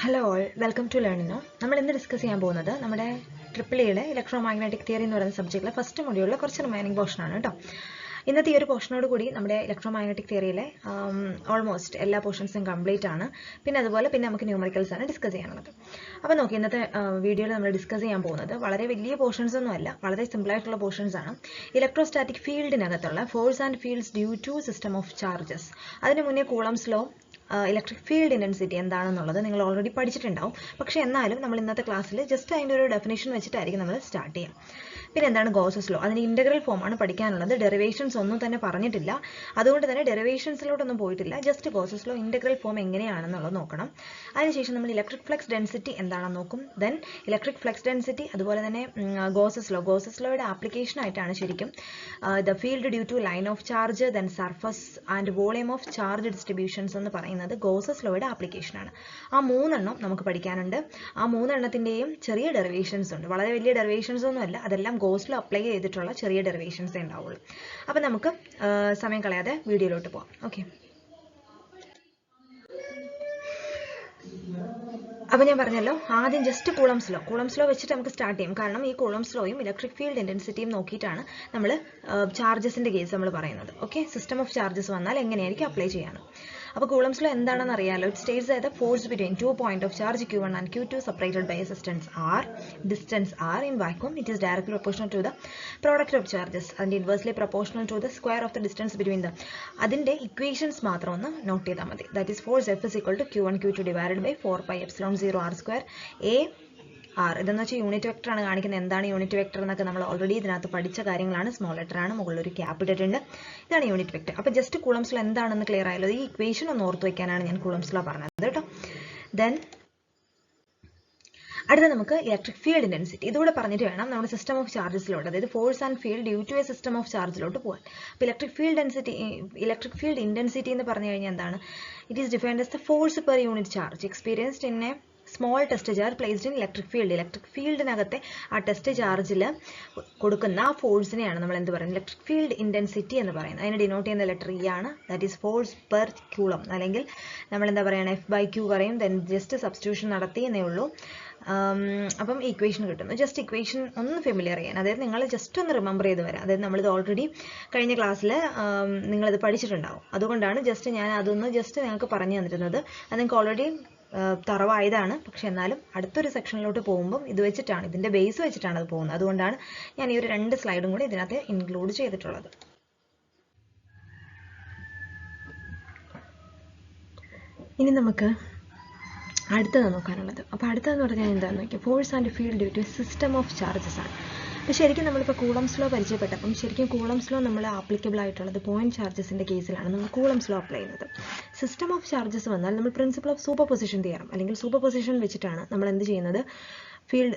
Hello all, welcome to learning. നമ്മൾ ഇന്ന് discuss ചെയ്യാൻ പോകുന്നത് നമ്മുടെ ട്രിപ്പിളിയുടെ ഇലക്ട്രോമാഗ്നറ്റിക് തിയറി എന്ന് പറയുന്ന സബ്ജക്റ്റിലെ ഫസ്റ്റ് മൊഡ്യൂളിലെ കുറച്ച് റിമൈനിങ് പോർഷനാണ് കേട്ടോ. ഇന്നത്തെ ഈ ഒരു പോർഷനോട് കൂടി നമ്മുടെ ഇലക്ട്രോമാഗ്നറ്റിക് തിയറിയിലെ ഓൾമോസ്റ്റ് എല്ലാ പോർഷൻസും കംപ്ലീറ്റ് ആണ്. പിന്നെ നമുക്ക് ന്യൂമറിക്കൽസ് ആണ് ഡിസ്കസ് ചെയ്യാനുള്ളത്. അപ്പോൾ നോക്കി, ഇന്നത്തെ വീഡിയോയിൽ നമ്മൾ ഡിസ്കസ് ചെയ്യാൻ പോകുന്നത് വളരെ വലിയ പോർഷൻസ് ഒന്നും അല്ല, വളരെ സിമ്പിൾ ആയിട്ടുള്ള പോർഷൻസ് ആണ്. ഇലക്ട്രോസ്റ്റാറ്റിക് ഫീൽഡിനകത്തുള്ള force and fields due to system of charges. അതിന് മുന്നേ Coulomb's law, electric field intensity എന്താണെന്നുള്ളത് നിങ്ങൾ ഓൾറെഡി പഠിച്ചിട്ടുണ്ടാവും. പക്ഷേ എന്നാലും നമ്മൾ ഇന്നത്തെ ക്ലാസ്സിൽ ജസ്റ്റ് അതിൻ്റെ ഒരു ഡെഫിനേഷൻ വെച്ചിട്ടായിരിക്കും നമ്മൾ സ്റ്റാർട്ട് ചെയ്യാം. പിന്നെ എന്താണ് ഗോസസ് ലോ? അതിന് ഇൻ്റഗ്രൽ ഫോമാണ് പഠിക്കാനുള്ളത്. ഡെറിവേഷൻസ് ഒന്നും തന്നെ പറഞ്ഞിട്ടില്ല, അതുകൊണ്ട് തന്നെ ഡെറിവേഷൻസിലോട്ടൊന്നും പോയിട്ടില്ല. Just Gauss's law integral form എങ്ങനെയാണെന്നുള്ളത് നോക്കണം. അതിനുശേഷം നമ്മൾ ഇലക്ട്രിക് ഫ്ലക്സ് ഡെൻസിറ്റി എന്താണെന്ന് നോക്കും. ദെൻ ഇലക്ട്രിക് ഫ്ലക്സ് ഡെൻസിറ്റി, അതുപോലെ തന്നെ ഗോസസ് ലോയുടെ ആപ്ലിക്കേഷൻ ആയിട്ടാണ് ശരിക്കും the field due to line of charge, then surface and volume of charge distributions എന്ന് പറയുന്നത് ഗോസസ് ലോയുടെ ആപ്ലിക്കേഷൻ ആണ്. ആ മൂന്നെണ്ണം നമുക്ക് പഠിക്കാനുണ്ട്. ആ മൂന്നെണ്ണത്തിൻ്റെയും ചെറിയ ഡെറിവേഷൻസ് ഉണ്ട്. വളരെ വലിയ ഡെറിവേഷൻസ് ഒന്നും അല്ല, അതെല്ലാം ഗോസ് ലോ അപ്ലൈ ചെയ്തിട്ടുള്ള ചെറിയ ഡെറിവേഷൻസേ ഉണ്ടാവുള്ളൂ. അപ്പം നമുക്ക് സമയം കളയാതെ വീഡിയോയിലോട്ട് പോകാം. ഓക്കെ, അപ്പോൾ ഞാൻ പറഞ്ഞല്ലോ, ആദ്യം ജസ്റ്റ് കൂളംസ് ലോ വെച്ചിട്ട് നമുക്ക് സ്റ്റാർട്ട് ചെയ്യും. കാരണം ഈ കൂളംസ് ലോയും ഇലക്ട്രിക് ഫീൽഡ് ഇൻറ്റൻസിറ്റിയും നോക്കിയിട്ടാണ് നമ്മൾ ചാർജസിൻ്റെ കേസ് നമ്മൾ പറയുന്നത്. ഓക്കെ, സിസ്റ്റം ഓഫ് ചാർജസ് വന്നാൽ എങ്ങനെയായിരിക്കും അപ്ലൈ ചെയ്യാനും. അപ്പോൾ കൂളംസ് ലോ എന്താണെന്ന് അറിയാലോ. It States that the force between 2 points of charge Q1 and Q2 separated by a distance r in vacuum. It is directly proportional to the product of charges and inversely proportional to the square of the distance between them. അതിൻ്റെ equations മാത്രം ഒന്ന് not ചെയ്താൽ മതി. That is force F is equal to Q1 Q2 divided by 4πε0 r square a r. ഇതെന്ന് വെച്ചാൽ unit vector ആണ് കാണിക്കുന്നത്. എന്താണ് യൂണിറ്റ് വെക്ടർ എന്നൊക്കെ നമ്മൾ ഓൾറെഡി ഇതിനകത്ത് പഠിച്ച കാര്യങ്ങളാണ്. സ്മോൾ ലെറ്റർ ആണ്, മുകളിൽ ഒരു ക്യാപ്പ് ഇട്ടിട്ടുണ്ട്. ഇതാണ് യൂണിറ്റ് വെക്ടർ. അപ്പോൾ ജസ്റ്റ് കൂളംസ് ലോ എന്താണെന്ന് ക്ലിയർ ആയല്ലോ. ഈ ഇക്വേഷൻ ഒന്ന് ഓർത്ത് വയ്ക്കാനാണ് ഞാൻ കൂളംസ് ലോ പറഞ്ഞത് കേട്ടോ. ദെൻ അടുത്ത നമുക്ക് ഇലക്ട്രിക് ഫീൽഡ് ഇൻറ്റൻസിറ്റി. ഇതുകൂടെ പറഞ്ഞിട്ട് വേണം നമ്മുടെ സിസ്റ്റം ഓഫ് ചാർജസിലോട്ട്, അതായത് force and field due to a system of ചാർജിലോട്ട് പോകാൻ. അപ്പോൾ ഇലക്ട്രിക് ഫീൽഡ് ഇൻറ്റൻസിറ്റി എന്ന് പറഞ്ഞു കഴിഞ്ഞാൽ എന്താണ്? It is defined as the force per unit charge experienced in a small test charge placed in electric ഫീൽഡിനകത്തെ ആ ടെസ്റ്റ് ചാർജിൽ കൊടുക്കുന്ന ആ ഫോഴ്സിനെയാണ് നമ്മൾ എന്ത് പറയുന്നത്? ഇലക്ട്രിക് ഫീൽഡ് ഇൻറ്റൻസിറ്റി എന്ന് പറയുന്നത്. അതിനെ ഡിനോട്ട് ചെയ്യുന്ന ലെറ്റർ ഇ ആണ്. ദാറ്റ് ഈസ് ഫോഴ്സ് പെർ ക്യൂളം, അല്ലെങ്കിൽ നമ്മൾ എന്താ പറയുക, F/Q പറയും. ദെൻ ജസ്റ്റ് സബ്സ്റ്റിറ്റ്യൂഷൻ നടത്തി എന്നേ ഉള്ളൂ. അപ്പം ഇക്വേഷൻ കിട്ടുന്നു. ജസ്റ്റ് ഇക്വേഷൻ ഒന്ന് ഫെമിലിയർ ചെയ്യാൻ, അതായത് നിങ്ങൾ ജസ്റ്റ് ഒന്ന് റിമെമ്പർ ചെയ്ത് വരാം. അതായത് നമ്മളിത് ഓൾറെഡി കഴിഞ്ഞ ക്ലാസ്സിൽ നിങ്ങളിത് പഠിച്ചിട്ടുണ്ടാവും. അതുകൊണ്ടാണ് ജസ്റ്റ് ഞാൻ അതൊന്ന് ജസ്റ്റ് നിങ്ങൾക്ക് പറഞ്ഞു തന്നിരുന്നത്. അത് നിങ്ങൾക്ക് ഓൾറെഡി തറവായതാണ്. പക്ഷെ എന്നാലും അടുത്തൊരു സെക്ഷനിലോട്ട് പോകുമ്പം ഇത് വെച്ചിട്ടാണ്, ഇതിൻ്റെ ബേസ് വെച്ചിട്ടാണ് അത് പോകുന്നത്. അതുകൊണ്ടാണ് ഞാൻ ഈ ഒരു 2 സ്ലൈഡും കൂടി ഇതിനകത്ത് ഇൻക്ലൂഡ് ചെയ്തിട്ടുള്ളത്. ഇനി നമുക്ക് അടുത്തത് നോക്കാനുള്ളത്. അപ്പോൾ അടുത്തതെന്ന് പറഞ്ഞാൽ എന്താണെന്ന് നോക്കിയാൽ force and field due to system of charges ആണ്. അപ്പോൾ ശരിക്കും നമ്മളിപ്പോൾ കൂളംസ് ലോ പരിചയപ്പെട്ടപ്പം ശരിക്കും കൂളംസ് ലോ നമ്മൾ ആപ്ലിക്കബിൾ ആയിട്ടുള്ളത് പോയിന്റ് ചാർജസിൻ്റെ കേസിലാണ് നമ്മൾ കൂളംസ് ലോ അപ്ലൈ ചെയ്യുന്നത്. സിസ്റ്റം ഓഫ് ചാർജസ് വന്നാൽ നമ്മൾ principle of superposition theorem അല്ലെങ്കിൽ സൂപ്പർ പൊസിഷൻ വെച്ചിട്ടാണ് നമ്മൾ എന്ത് ചെയ്യുന്നത്?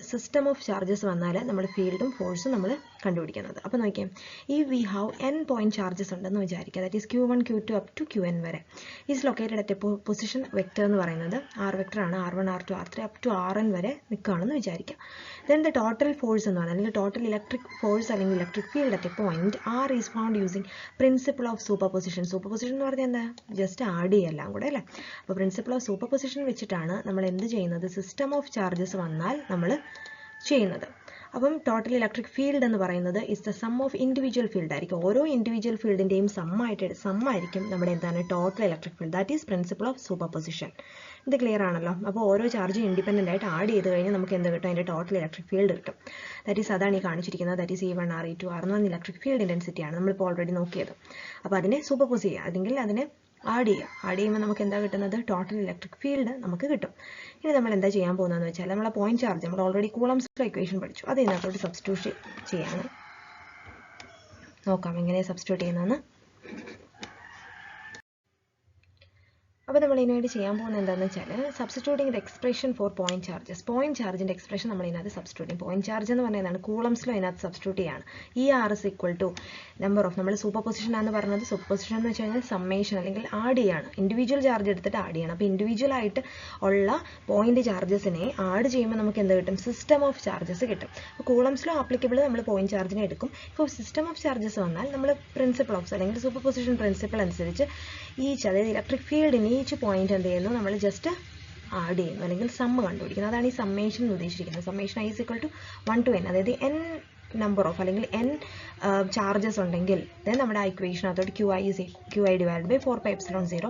സിസ്റ്റം ഓഫ് ചാർജസ് വന്നാൽ നമ്മൾ ഫീൽഡും ഫോഴ്സും നമ്മൾ കണ്ടുപിടിക്കുന്നത്. അപ്പോൾ നോക്കിയാൽ ഈ we have n point charges ഉണ്ടെന്ന് വിചാരിക്കുക. That is Q1 Q2 up to Qn വരെ. Is located at position vector എന്ന് പറയുന്നത് r വെക്ടർ ആണ്. R1 R2 R3 up to Rn വരെ നിൽക്കുകയാണെന്ന് വിചാരിക്കുക. ദെൻ ദ ടോട്ടൽ ഫോഴ്സ് എന്ന് പറഞ്ഞാൽ അല്ലെങ്കിൽ ടോട്ടൽ ഇലക്ട്രിക് ഫോഴ്സ് അല്ലെങ്കിൽ electric field at A point R is found using principle of super position. Super position എന്ന് പറഞ്ഞാൽ എന്താ? ജസ്റ്റ് ആഡ് ചെയ്യാം കൂടെ അല്ലേ. അപ്പോൾ പ്രിൻസിപ്പിൾ ഓഫ് സൂപ്പർ പൊസിഷൻ വെച്ചിട്ടാണ് നമ്മൾ എന്ത് ചെയ്യുന്നത്? സിസ്റ്റം ഓഫ് ചാർജസ് വന്നാൽ നമ്മൾ ചെയ്യുന്നത്. അപ്പം ടോട്ടൽ ഇലക്ട്രിക് ഫീൽഡ് എന്ന് പറയുന്നത് is the sum of individual field ആയിരിക്കും. ഓരോ ഇൻഡിവിജ്വൽ ഫീൽഡിൻ്റെയും സമ്മായിരിക്കും നമ്മുടെ എന്താണ് total electric field. That is principle of super position. ഇത് ക്ലിയർ ആണല്ലോ. അപ്പോൾ ഓരോ ചാർജും ഇൻഡിപെൻഡൻ്റ് ആയിട്ട് ആഡ് ചെയ്ത് കഴിഞ്ഞാൽ നമുക്ക് എന്ത് കിട്ടും? അതിൻ്റെ ടോട്ടൽ ഇലക്ട്രിക് ഫീൽഡ് കിട്ടും. ദാറ്റ് ഈസ് അതാണ് ഈ കാണിച്ചിരിക്കുന്നത്. That is E1 R E2 R എന്ന് പറഞ്ഞ ഇലക്ട്രിക് ഫീൽഡ് ഇൻറ്റൻസിറ്റിയാണ് നമ്മളിപ്പോൾ ഓൾറെഡി നോക്കിയത്. അപ്പോൾ അതിനെ സൂപ്പർ പോസ് ചെയ്യുക, അല്ലെങ്കിൽ അതിനെ ആഡ് ചെയ്യുമ്പോൾ നമുക്ക് എന്താ കിട്ടുന്നത്? ടോട്ടൽ ഇലക്ട്രിക് ഫീൽഡ് നമുക്ക് കിട്ടും. ഇനി നമ്മൾ എന്താ ചെയ്യാൻ പോകുന്നതെന്ന് വെച്ചാൽ നമ്മൾ ആ പോയിന്റ് ചാർജ് നമ്മൾ ഓൾറെഡി കൂളംസ് ലോ ഇക്വേഷൻ പഠിച്ചു, അത് ഇതിനകത്തോട്ട് സബ്സ്റ്റിറ്റ്യൂട്ട് ചെയ്യാണ്. നോക്കാം എങ്ങനെയാണ് സബ്സ്റ്റിറ്റ്യൂട്ട് ചെയ്യുന്നതെന്ന്. അപ്പോൾ നമ്മൾ ഇതിനുവേണ്ടി ചെയ്യാൻ പോകുന്നത് എന്താണെന്ന് വെച്ചാൽ substituting the expression for point charges. Point ചാർജിൻ്റെ എക്സ്പ്രഷൻ നമ്മൾ ഇതിനകത്ത് സബ്സ്റ്റിറ്റ്യൂട്ട് ചെയ്യും. പോയിന്റ് ചാർജ് എന്ന് പറയുന്നതാണ് കൂളംസ് ലോ ഇതിനകത്ത് സബ്സ്റ്റിറ്റ്യൂട്ട് ചെയ്യാണ്. ER is equal to number of, നമ്മൾ സൂപ്പർ പൊസിഷൻ ആണെന്ന് പറഞ്ഞത്. സൂപ്പർ പൊസിഷൻ എന്ന് വെച്ച് കഴിഞ്ഞാൽ സമ്മേഷൻ അല്ലെങ്കിൽ ആഡ് ചെയ്യാണ്. ഇൻഡിവിജ്വൽ ചാർജ് എടുത്തിട്ട് ആഡ് ചെയ്യണം. അപ്പോൾ ഇൻഡിവിജ്വൽ ആയിട്ട് ഉള്ള പോയിന്റ് ചാർജസിനെ ആഡ് ചെയ്യുമ്പോൾ നമുക്ക് എന്ത് കിട്ടും? സിസ്റ്റം ഓഫ് ചാർജസ് കിട്ടും. അപ്പോൾ കൂളംസ് ലോ ആപ്ലിക്കബിൾ നമ്മൾ പോയിന്റ് ചാർജിനെ എടുക്കും. ഇപ്പോൾ സിസ്റ്റം ഓഫ് ചാർജസ് വന്നാൽ നമ്മൾ പ്രിൻസിപ്പിൾ ഓഫ് അല്ലെങ്കിൽ സൂപ്പർ പൊസിഷൻ പ്രിൻസിപ്പിൾ അനുസരിച്ച് അതായത് ഇലക്ട്രിക് ഫീൽഡിന് ഈച്ച് പോയിന്റ് എന്ത് ചെയ്യുന്നു? നമ്മൾ ജസ്റ്റ് ആഡ് ചെയ്യുന്നു അല്ലെങ്കിൽ സം കണ്ടുപിടിക്കുന്നത്. അതാണ് ഈ സമ്മേഷൻ എന്ന് ഉദ്ദേശിച്ചിരിക്കുന്നത്. Summation i is equal to 1 to n, അതായത് n നമ്പർ ഓഫ് അല്ലെങ്കിൽ n ചാർജസ് ഉണ്ടെങ്കിൽ ദെൻ നമ്മുടെ ഇക്വേഷൻ അതോട്ട് qi divide by 4πε0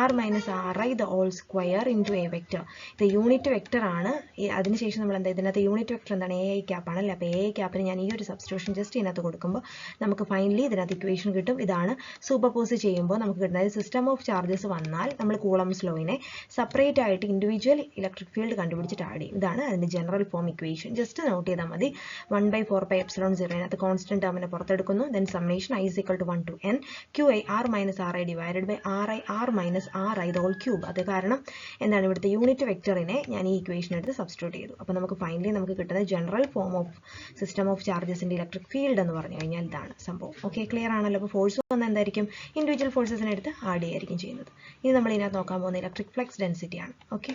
r minus ri the whole square into a vector. ഇത് യൂണിറ്റ് വെക്റ്റർ ആണ്. അതിനുശേഷം നമ്മൾ എന്താ ഇതിനകത്ത് യൂണിറ്റ് വെക്റ്റർ എന്താണ് എ ഐ ക്യാപ്പ് ആണല്ലേ. അപ്പോൾ എ ഐ ക്യാപ്പിന് ഞാൻ ഈ ഒരു സബ്സ്റ്റിറ്റ്യൂഷൻ ജസ്റ്റ് ഇതിനകത്ത് കൊടുക്കുമ്പോൾ നമുക്ക് ഫൈനലി ഇതിനകത്ത് ഇക്വേഷൻ കിട്ടും. ഇതാണ് സൂപ്പർപോസ് ചെയ്യുമ്പോൾ നമുക്ക് കിട്ടുന്നത്. സിസ്റ്റം ഓഫ് ചാർജസ് വന്നാൽ നമ്മൾ കൂളംസ് ലോയിനെ സെപ്പറേറ്റ് ആയിട്ട് ഇൻഡിവിജ്വൽ ഇലക്ട്രിക് ഫീൽഡ് കണ്ടുപിടിച്ചിട്ട് ആഡ് ചെയ്യും. ഇതാണ് അതിൻ്റെ general form equation. Just note ചെയ്താൽ മതി. 1/4πε0 ഇതിനകത്ത് കോൺസ്റ്റന്റ് ടേമിനെ പുറത്തെടുക്കുന്നു. Then summation i is equal to 1 to n qi r minus ri divided by ri r minus ri the whole cube. അത് കാരണം എന്താണ് ഇവിടുത്തെ യൂണിറ്റ് വെക്ടറിനെ ഞാൻ ഈ ഇക്വേഷൻ എടുത്ത് സബ്സ്റ്റിറ്റ്യൂട്ട് ചെയ്തു. അപ്പോൾ നമുക്ക് ഫൈനലി നമുക്ക് കിട്ടുന്ന general form of system of ചാർജസിന്റെ ഇലക്ട്രിക് ഫീൽഡ് എന്ന് പറഞ്ഞു കഴിഞ്ഞാൽ ഇതാണ് സംഭവം. ഓക്കെ, ക്ലിയർ ആണല്ലോ. അപ്പോൾ ഫോഴ്സ് വന്നാൽ എന്തായിരിക്കും ഇൻഡിവിജ്വൽ ഫോഴ്സസിനെ എടുത്ത് ആഡ് ചെയ്യായിരിക്കും ചെയ്യുന്നത്. ഇനി നമ്മൾ ഇതിനകത്ത് നോക്കാൻ പോകുന്ന ഇലക്ട്രിക് ഫ്ലക്സ് ഡെൻസിറ്റി ആണ്. ഓക്കെ,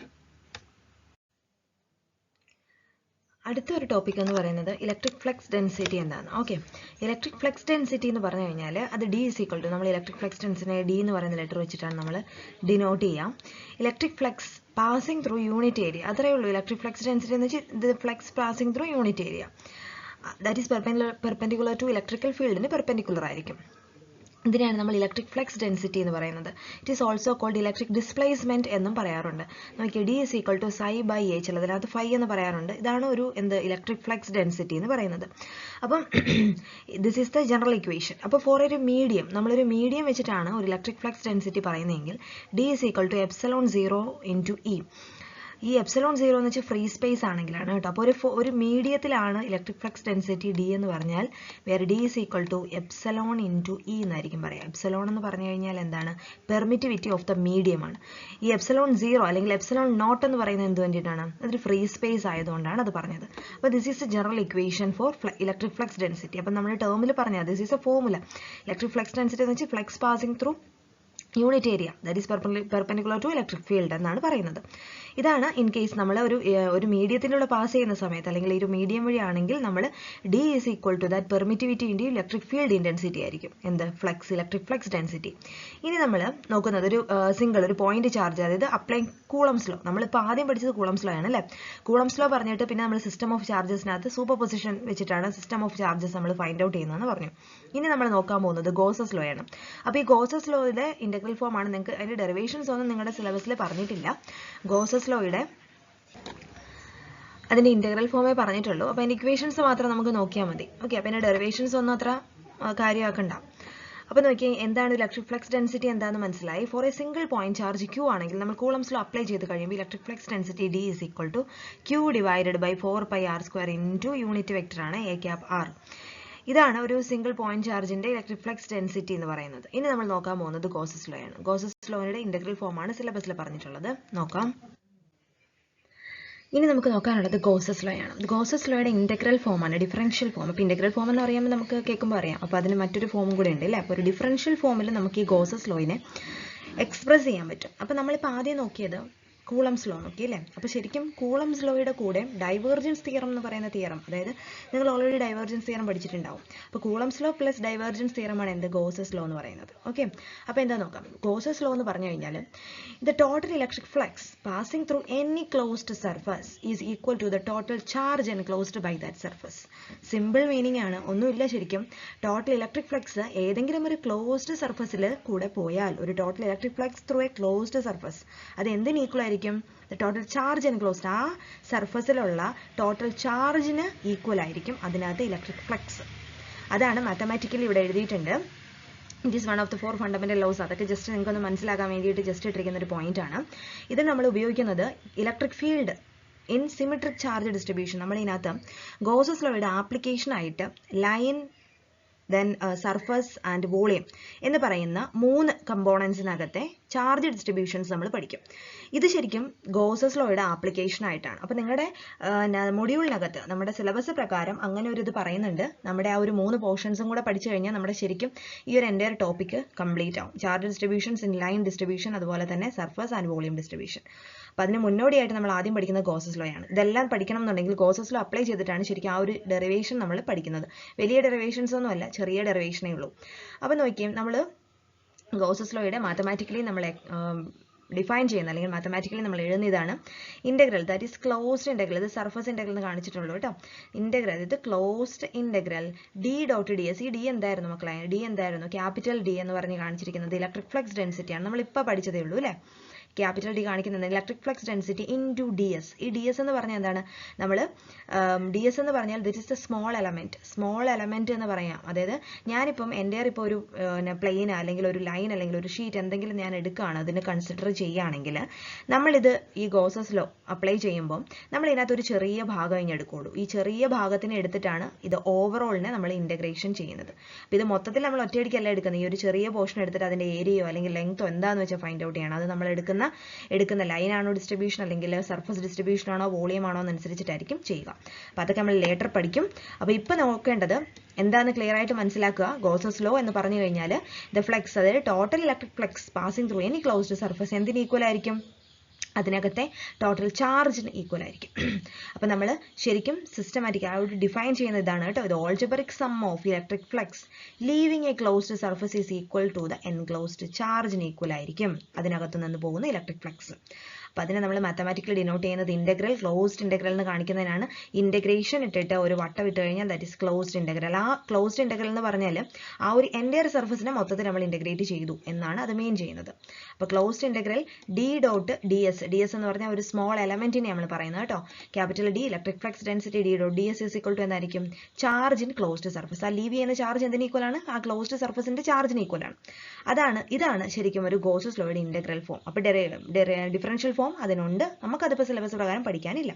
അടുത്ത ഒരു ടോപ്പിക് എന്ന് പറയുന്നത് ഇലക്ട്രിക് ഫ്ലക്സ് ഡെൻസിറ്റി എന്താണ്. ഓക്കെ, ഇലക്ട്രിക് ഫ്ലക്സ് ഡെൻസിറ്റി എന്ന് പറഞ്ഞു കഴിഞ്ഞാൽ അത് d is equal to നമ്മൾ ഇലക്ട്രിക് ഫ്ലക്സ് ഡെൻസിറ്റിനെ d എന്ന് പറയുന്ന ലെറ്റർ വെച്ചിട്ടാണ് നമ്മൾ ഡിനോട്ട് ചെയ്യാം. Electric flux passing through unit area, അത്രയേ ഉള്ളൂ. ഇലക്ട്രിക് ഫ്ലക്സ് ഡെൻസിറ്റി എന്ന് വെച്ചാൽ ഇത് flux passing through unit area that is perpendicular to electrical ഫീൽഡിന് പെർപെൻഡിക്കുലർ ആയിരിക്കും. ഇതിനെയാണ് നമ്മൾ ഇലക്ട്രിക് ഫ്ലക്സ് ഡെൻസിറ്റി എന്ന് പറയുന്നത്. It is also called electric displacement എന്നും പറയാറുണ്ട്. നമുക്ക് d is equal to psi by a, ചിലതിനകത്ത് phi എന്ന് പറയാറുണ്ട്. ഇതാണ് ഒരു ഇലക്ട്രിക് ഫ്ലക്സ് ഡെൻസിറ്റി എന്ന് പറയുന്നത്. അപ്പം this is the general equation. അപ്പോൾ ഫോർ ഒരു മീഡിയം, നമ്മളൊരു മീഡിയം വെച്ചിട്ടാണ് ഒരു ഇലക്ട്രിക് ഫ്ലക്സ് ഡെൻസിറ്റി പറയുന്നതെങ്കിൽ d is equal to ε0 into e. ഈ ε0 എന്ന് വെച്ചാൽ ഫ്രീ സ്പേസ് ആണെങ്കിലാണ് കേട്ടോ. അപ്പോൾ ഒരു മീഡിയത്തിലാണ് ഇലക്ട്രിക് ഫ്ലക്സ് ഡെൻസിറ്റി d എന്ന് പറഞ്ഞാൽ വേറെ d is equal to ε into e എന്നായിരിക്കും പറയാം. എപ്സിലോൺ എന്ന് പറഞ്ഞു കഴിഞ്ഞാൽ എന്താണ്, പെർമിറ്റിവിറ്റി ഓഫ് ദ മീഡിയം ആണ്. ഈ ε0 അല്ലെങ്കിൽ ε0 എന്ന് പറയുന്നത് എന്ത് വേണ്ടിയിട്ടാണ്, അതൊരു ഫ്രീ സ്പേസ് ആയതുകൊണ്ടാണ് അത് പറഞ്ഞത്. അപ്പോൾ this is a general equation for electric flux density. അപ്പം നമ്മൾ ടേമിൽ പറഞ്ഞാൽ this is a formula. Electric flux density എന്ന് വെച്ചാൽ flux passing through unit area that is perpendicular to electric field എന്നാണ് പറയുന്നത്. ഇതാണ് ഇൻ കേസ് നമ്മൾ ഒരു മീഡിയത്തിലൂടെ പാസ് ചെയ്യുന്ന സമയത്ത് അല്ലെങ്കിൽ ഒരു മീഡിയം വഴിയാണെങ്കിൽ നമ്മൾ d is equal to that permittivity into electric field intensity ആയിരിക്കും ഇലക്ട്രിക് ഫ്ലക്സ് ഡെൻസിറ്റി. ഇനി നമ്മൾ നോക്കുന്നത് ഒരു പോയിന്റ് ചാർജ്, അതായത് അപ്ലൈ കൂളംസ് ലോ. നമ്മളിപ്പോൾ ആദ്യം പഠിച്ചത് കൂളംസ് ലോ ആണ് അല്ലേ. കൂളംസ് ലോ പറഞ്ഞിട്ട് പിന്നെ നമ്മൾ സിസ്റ്റം ഓഫ് ചാർജസിനകത്ത് സൂപ്പർ പൊസിഷൻ വെച്ചിട്ടാണ് സിസ്റ്റം ഓഫ് ചാർജസ് നമ്മൾ ഫൈൻഡ് ഔട്ട് ചെയ്യുന്നതെന്ന് പറഞ്ഞു. ഇനി നമ്മൾ നോക്കാൻ പോകുന്നത് ഗോസസ് ലോ ആണ്. അപ്പോൾ ഈ ഗോസസ് ലോയുടെ ഇന്റഗ്രൽ ഫോം ആണ്. നിങ്ങൾക്ക് അതിന്റെ ഡെറിവേഷൻസ് ഒന്നും നിങ്ങളുടെ സിലബസിൽ പറഞ്ഞിട്ടില്ല. ഗോസസ് ലോയുടെ അതിന്റെ ഇന്റഗ്രൽ ഫോമേ പറഞ്ഞിട്ടുള്ളൂ. അപ്പോൾ അതിന്റെ ഇക്വേഷൻസ് മാത്രം നമുക്ക് നോക്കിയാൽ മതി. ഓക്കെ, അപ്പോൾ അതിന്റെ ഡെറിവേഷൻസ് ഒന്നും അത്ര കാര്യമാക്കണ്ട. അപ്പോൾ നോക്കിയാൽ എന്താണ് ഇലക്ട്രിക് ഫ്ലക്സ് ഡെൻസിറ്റി എന്താണെന്ന് മനസ്സിലായി. For a single point charge Q ആണെങ്കിൽ നമ്മൾ കൂളംസ് ലോ അപ്ലൈ ചെയ്ത് കഴിയുമ്പോൾ electric flux density d is equal to Q divided by 4πr² into unit vector ആണ് a cap r. ഇതാണ് ഒരു സിംഗിൾ പോയിന്റ് ചാർജിന്റെ ഇലക്ട്രിക് ഫ്ലക്സ് ഡെൻസിറ്റി എന്ന് പറയുന്നത്. ഇനി നമ്മൾ നോക്കാൻ പോകുന്നത് ഗോസസ് ലോ ആണ്. ഗോസസ് ലോയുടെ ഇന്റഗ്രൽ ഫോം ആണ് സിലബസിൽ പറഞ്ഞിട്ടുള്ളത്. നോക്കാം. ഇനി നമുക്ക് നോക്കാനുള്ളത് ഗോസസ് ലോ ആണ്. ഗോസസ് ലോയുടെ ഇന്റഗ്രൽ ഫോം ആണ് ഡിഫറൻഷ്യൽ ഫോം. അപ്പോൾ ഇന്റഗ്രൽ ഫോം എന്ന് പറയുമ്പോൾ നമുക്ക് കേൾക്കുമ്പോൾ അറിയാം. അപ്പോൾ അതിന് മറ്റൊരു ഫോം കൂടെ ഉണ്ട് അല്ലേ. അപ്പോൾ ഒരു ഡിഫറൻഷ്യൽ ഫോമിൽ നമുക്ക് ഈ ഗോസസ് ലോയിനെ എക്സ്പ്രസ് ചെയ്യാൻ പറ്റും. അപ്പോൾ നമ്മളിപ്പോൾ ആദ്യം നോക്കിയത് കൂളംസ് ലോ നോക്കി അല്ലേ. അപ്പോൾ ശരിക്കും കൂളംസ് ലോയുടെ കൂടെ ഡൈവേർജൻസ് തിയറം എന്ന് പറയുന്ന തിയറം, അതായത് നിങ്ങൾ ഓൾറെഡി ഡൈവേർജൻസ് തിയറം പഠിച്ചിട്ടുണ്ടാവും. അപ്പോൾ കൂളംസ് ലോ പ്ലസ് ഡൈവേർജൻസ് തിയറമാണ് എന്ത് ഗോസസ് ലോ എന്ന് പറയുന്നത്. ഓക്കെ, അപ്പോൾ എന്താ നോക്കാം. ഗോസസ് ലോ എന്ന് പറഞ്ഞു കഴിഞ്ഞാൽ the total electric flux passing through any closed surface is equal to the total charge enclosed by that surface. Simple meaning ആണ്, ഒന്നുമില്ല. ശരിക്കും ടോട്ടൽ ഇലക്ട്രിക് ഫ്ലക്സ് ഏതെങ്കിലും ഒരു ക്ലോസ്ഡ് സർഫസിൽ കൂടെ പോയാൽ, ഒരു total electric flux through A closed surface, അത് എന്തിന് ഈക്വൽ ആയിരിക്കും, ടോട്ടൽ ചാർജ് എൻക്ലോസ്ഡ്, ആ സർഫസിലുള്ള ടോട്ടൽ ചാർജിന് ഈക്വൽ ആയിരിക്കും അതിനകത്ത് ഇലക്ട്രിക് ഫ്ലക്സ്. അതാണ് മാത്തമാറ്റിക്കലി ഇവിടെ എഴുതിയിട്ടുണ്ട്. It is one of the 4 fundamental laws. അതൊക്കെ ജസ്റ്റ് നിങ്ങൾക്കൊന്ന് മനസ്സിലാക്കാൻ വേണ്ടിയിട്ട് ജസ്റ്റ് ഇട്ടിരിക്കുന്ന ഒരു പോയിന്റ് ആണ്. ഇത് നമ്മൾ ഉപയോഗിക്കുന്നത് electric field in symmetric charge distribution. നമ്മൾ ഇതിനകത്ത് ഗോസസ് ലോയുടെ ആപ്ലിക്കേഷൻ ആയിട്ട് line, then surface and volume എന്ന് പറയുന്ന 3 കമ്പോണൻസിനകത്തെ ചാർജ് ഡിസ്ട്രിബ്യൂഷൻസ് നമ്മൾ പഠിക്കും. ഇത് ശരിക്കും ഗോസസ് ലോയുടെ ആപ്ലിക്കേഷൻ ആയിട്ടാണ്. അപ്പോൾ നിങ്ങളുടെ മൊഡ്യൂളിനകത്ത് നമ്മുടെ സിലബസ് പ്രകാരം അങ്ങനെ ഒരു ഇത് പറയുന്നുണ്ട്. നമ്മുടെ ആ ഒരു 3 പോർഷൻസും കൂടെ പഠിച്ചു കഴിഞ്ഞാൽ നമ്മുടെ ശരിക്കും ഈ ഒരു എൻ്റയർ ടോപ്പിക്ക് കംപ്ലീറ്റ് ആവും. Charge distributions in line distribution, അതുപോലെ തന്നെ സർഫസ് ആൻഡ് വോളിയം ഡിസ്ട്രിബ്യൂഷൻ. അപ്പോൾ അതിന് മുന്നോടിയായിട്ട് നമ്മൾ ആദ്യം പഠിക്കുന്ന ഗോസസ് ലോ ആണ്. ഇതെല്ലാം പഠിക്കണം എന്നുണ്ടെങ്കിൽ ഗോസസ് ലോ അപ്ലൈ ചെയ്തിട്ടാണ് ശരിക്കും ആ ഒരു ഡെറിവേഷൻ നമ്മൾ പഠിക്കുന്നത്. വലിയ ഡെറിവേഷൻസ് ഒന്നും അല്ല, ചെറിയ ഡെറിവേഷനേ ഉള്ളൂ. അപ്പോൾ നോക്കിയും നമ്മൾ ഗോസസ് ലോയുടെ മാത്തമാറ്റിക്കലി നമ്മൾ ഡിഫൈൻ ചെയ്യുന്നത് അല്ലെങ്കിൽ മാത്തമാറ്റിക്കലി നമ്മൾ എഴുതുന്ന ഇതാണ് integral that is closed integral. ഇത് സർഫസ് ഇന്റഗ്രൽ എന്ന് കാണിച്ചിട്ടുള്ളൂ കേട്ടോ. ഇന്റഗ്രൽ ഇത് closed integral D dot D S. ഈ ഡി എന്തായിരുന്നു മക്കളെ? ഡി എന്തായിരുന്നു? ക്യാപിറ്റൽ ഡി എന്ന് പറഞ്ഞ് കാണിച്ചിരിക്കുന്നത് ഇലക്ട്രിക് ഫ്ലക്സ് ഡെൻസിറ്റിയാണ്. നമ്മൾ ഇപ്പോൾ പഠിച്ചതേ ഉള്ളൂ അല്ലേ? ക്യാപിറ്റൽ ഡി കാണിക്കുന്നത് electric flux density into D S. ഈ ഡി എസ് എന്ന് പറഞ്ഞാൽ എന്താണ്? നമ്മൾ ഡി എസ് എന്ന് പറഞ്ഞാൽ ദിറ്റ് ഇസ് ദ സ്മോൾ എലമെന്റ് എന്ന് പറയാം. അതായത് ഞാനിപ്പം എൻ്റെ ഇപ്പോൾ ഒരു പ്ലെയിൻ അല്ലെങ്കിൽ ഒരു ലൈൻ അല്ലെങ്കിൽ ഒരു ഷീറ്റ് എന്തെങ്കിലും ഞാൻ എടുക്കുകയാണ്, അതിന് കൺസിഡർ ചെയ്യുകയാണെങ്കിൽ നമ്മളിത് ഈ ഗോസസ് ലോ അപ്ലൈ ചെയ്യുമ്പോൾ നമ്മൾ ഇതിനകത്ത് ഒരു ചെറിയ ഭാഗം ഇങ്ങനെ എടുക്കുകയുള്ളൂ. ഈ ചെറിയ ഭാഗത്തിനെ എടുത്തിട്ടാണ് ഇത് ഓവറോളിനെ നമ്മൾ ഇൻ്റഗ്രേഷൻ ചെയ്യുന്നത്. അപ്പോൾ ഇത് മൊത്തത്തിൽ നമ്മൾ ഒറ്റയടിക്കല്ല എടുക്കുന്നത്. ഈ ഒരു ചെറിയ പോർഷൻ എടുത്തിട്ട് അതിൻ്റെ ഏരിയയോ അല്ലെങ്കിൽ ലെങ്ത്തോ എന്താണെന്ന് വെച്ചാൽ ഫൈൻഡ് ഔട്ട് ചെയ്യണം. അത് നമ്മൾ എടുക്കുന്ന ലൈൻ ആണോ ഡിസ്ട്രിബ്യൂഷൻ അല്ലെങ്കിൽ സർഫസ് ഡിസ്ട്രിബ്യൂഷൻ ആണോ വോളിയം ആണോ എന്നനുസരിച്ചിട്ടായിരിക്കും ചെയ്യുക. അപ്പോൾ അതൊക്കെ നമ്മൾ ലേറ്റർ പഠിക്കും. അപ്പോൾ ഇപ്പോൾ നോക്കേണ്ടത് എന്താണെന്ന് ക്ലിയർ ആയിട്ട് മനസ്സിലാക്കുക. ഗോസസ് ലോ എന്ന് പറഞ്ഞു കഴിഞ്ഞാൽ ദ ഫ്ലക്സ്, അതായത് total electric flux passing through any closed surface എന്തിന് ഈക്വൽ ആയിരിക്കും? അതിനകത്തെ ടോട്ടൽ ചാർജിന് ഈക്വൽ ആയിരിക്കും. അപ്പോൾ നമ്മൾ ശരിക്കും സിസ്റ്റമാറ്റിക് ആയിട്ട് ഡിഫൈൻ ചെയ്യുന്ന ഇതാണ് കേട്ടോ. ഇത് algebraic sum of electric flux leaving a closed surface is equal to the enclosed ചാർജിന് ഈക്വൽ ആയിരിക്കും അതിനകത്ത് നിന്ന് പോകുന്ന ഇലക്ട്രിക് ഫ്ലക്സ്. അപ്പോൾ അതിനെ നമ്മൾ മാത്തമാറ്റിക്കലി ഡിനോട്ട് ചെയ്യുന്നത് ഇന്റഗ്രൽ, ക്ലോസ്ഡ് ഇന്റഗ്രൽ എന്ന് കാണിക്കുന്നതിനാണ്. ഇന്റഗ്രേഷൻ ഇട്ടിട്ട് ഒരു വട്ടം ഇട്ട് കഴിഞ്ഞാൽ ദാറ്റ് ഇസ് ക്ലോസ്ഡ് ഇന്റഗ്രൽ. ആ ക്ലോസ്ഡ് ഇന്റഗ്രൽ എന്ന് പറഞ്ഞാൽ ആ ഒരു എൻ്റയർ സർഫസിനെ മൊത്തത്തിൽ നമ്മൾ ഇന്റഗ്രേറ്റ് ചെയ്തു എന്നാണ് അത് മീൻ ചെയ്യുന്നത്. അപ്പോൾ closed integral D dot D S. D S എന്ന് പറഞ്ഞാൽ ഒരു സ്മോൾ എലമെന്റിനെ നമ്മൾ പറയുന്നത് കേട്ടോ. Capital D electric flux density D dot D S is equal to എന്തായിരിക്കും? Charge in closed surface. ആ ലീവ് ചെയ്യുന്ന ചാർജ് എന്തിന് ഈക്വൽ ആണ്? ആ ക്ലോസ്ഡ് സർഫസിന്റെ ചാർജിന് ഈക്വൽ ആണ്. ഇതാണ് ശരിക്കും ഒരു ഗോസസ് ലോയുടെ ഇന്റഗ്രൽ ഫോം. അപ്പോൾ ഡിഫറൻഷ്യൽ ഫോം അതിനുണ്ട്, നമുക്കതിപ്പോൾ സിലബസ് പ്രകാരം പഠിക്കാനില്ല.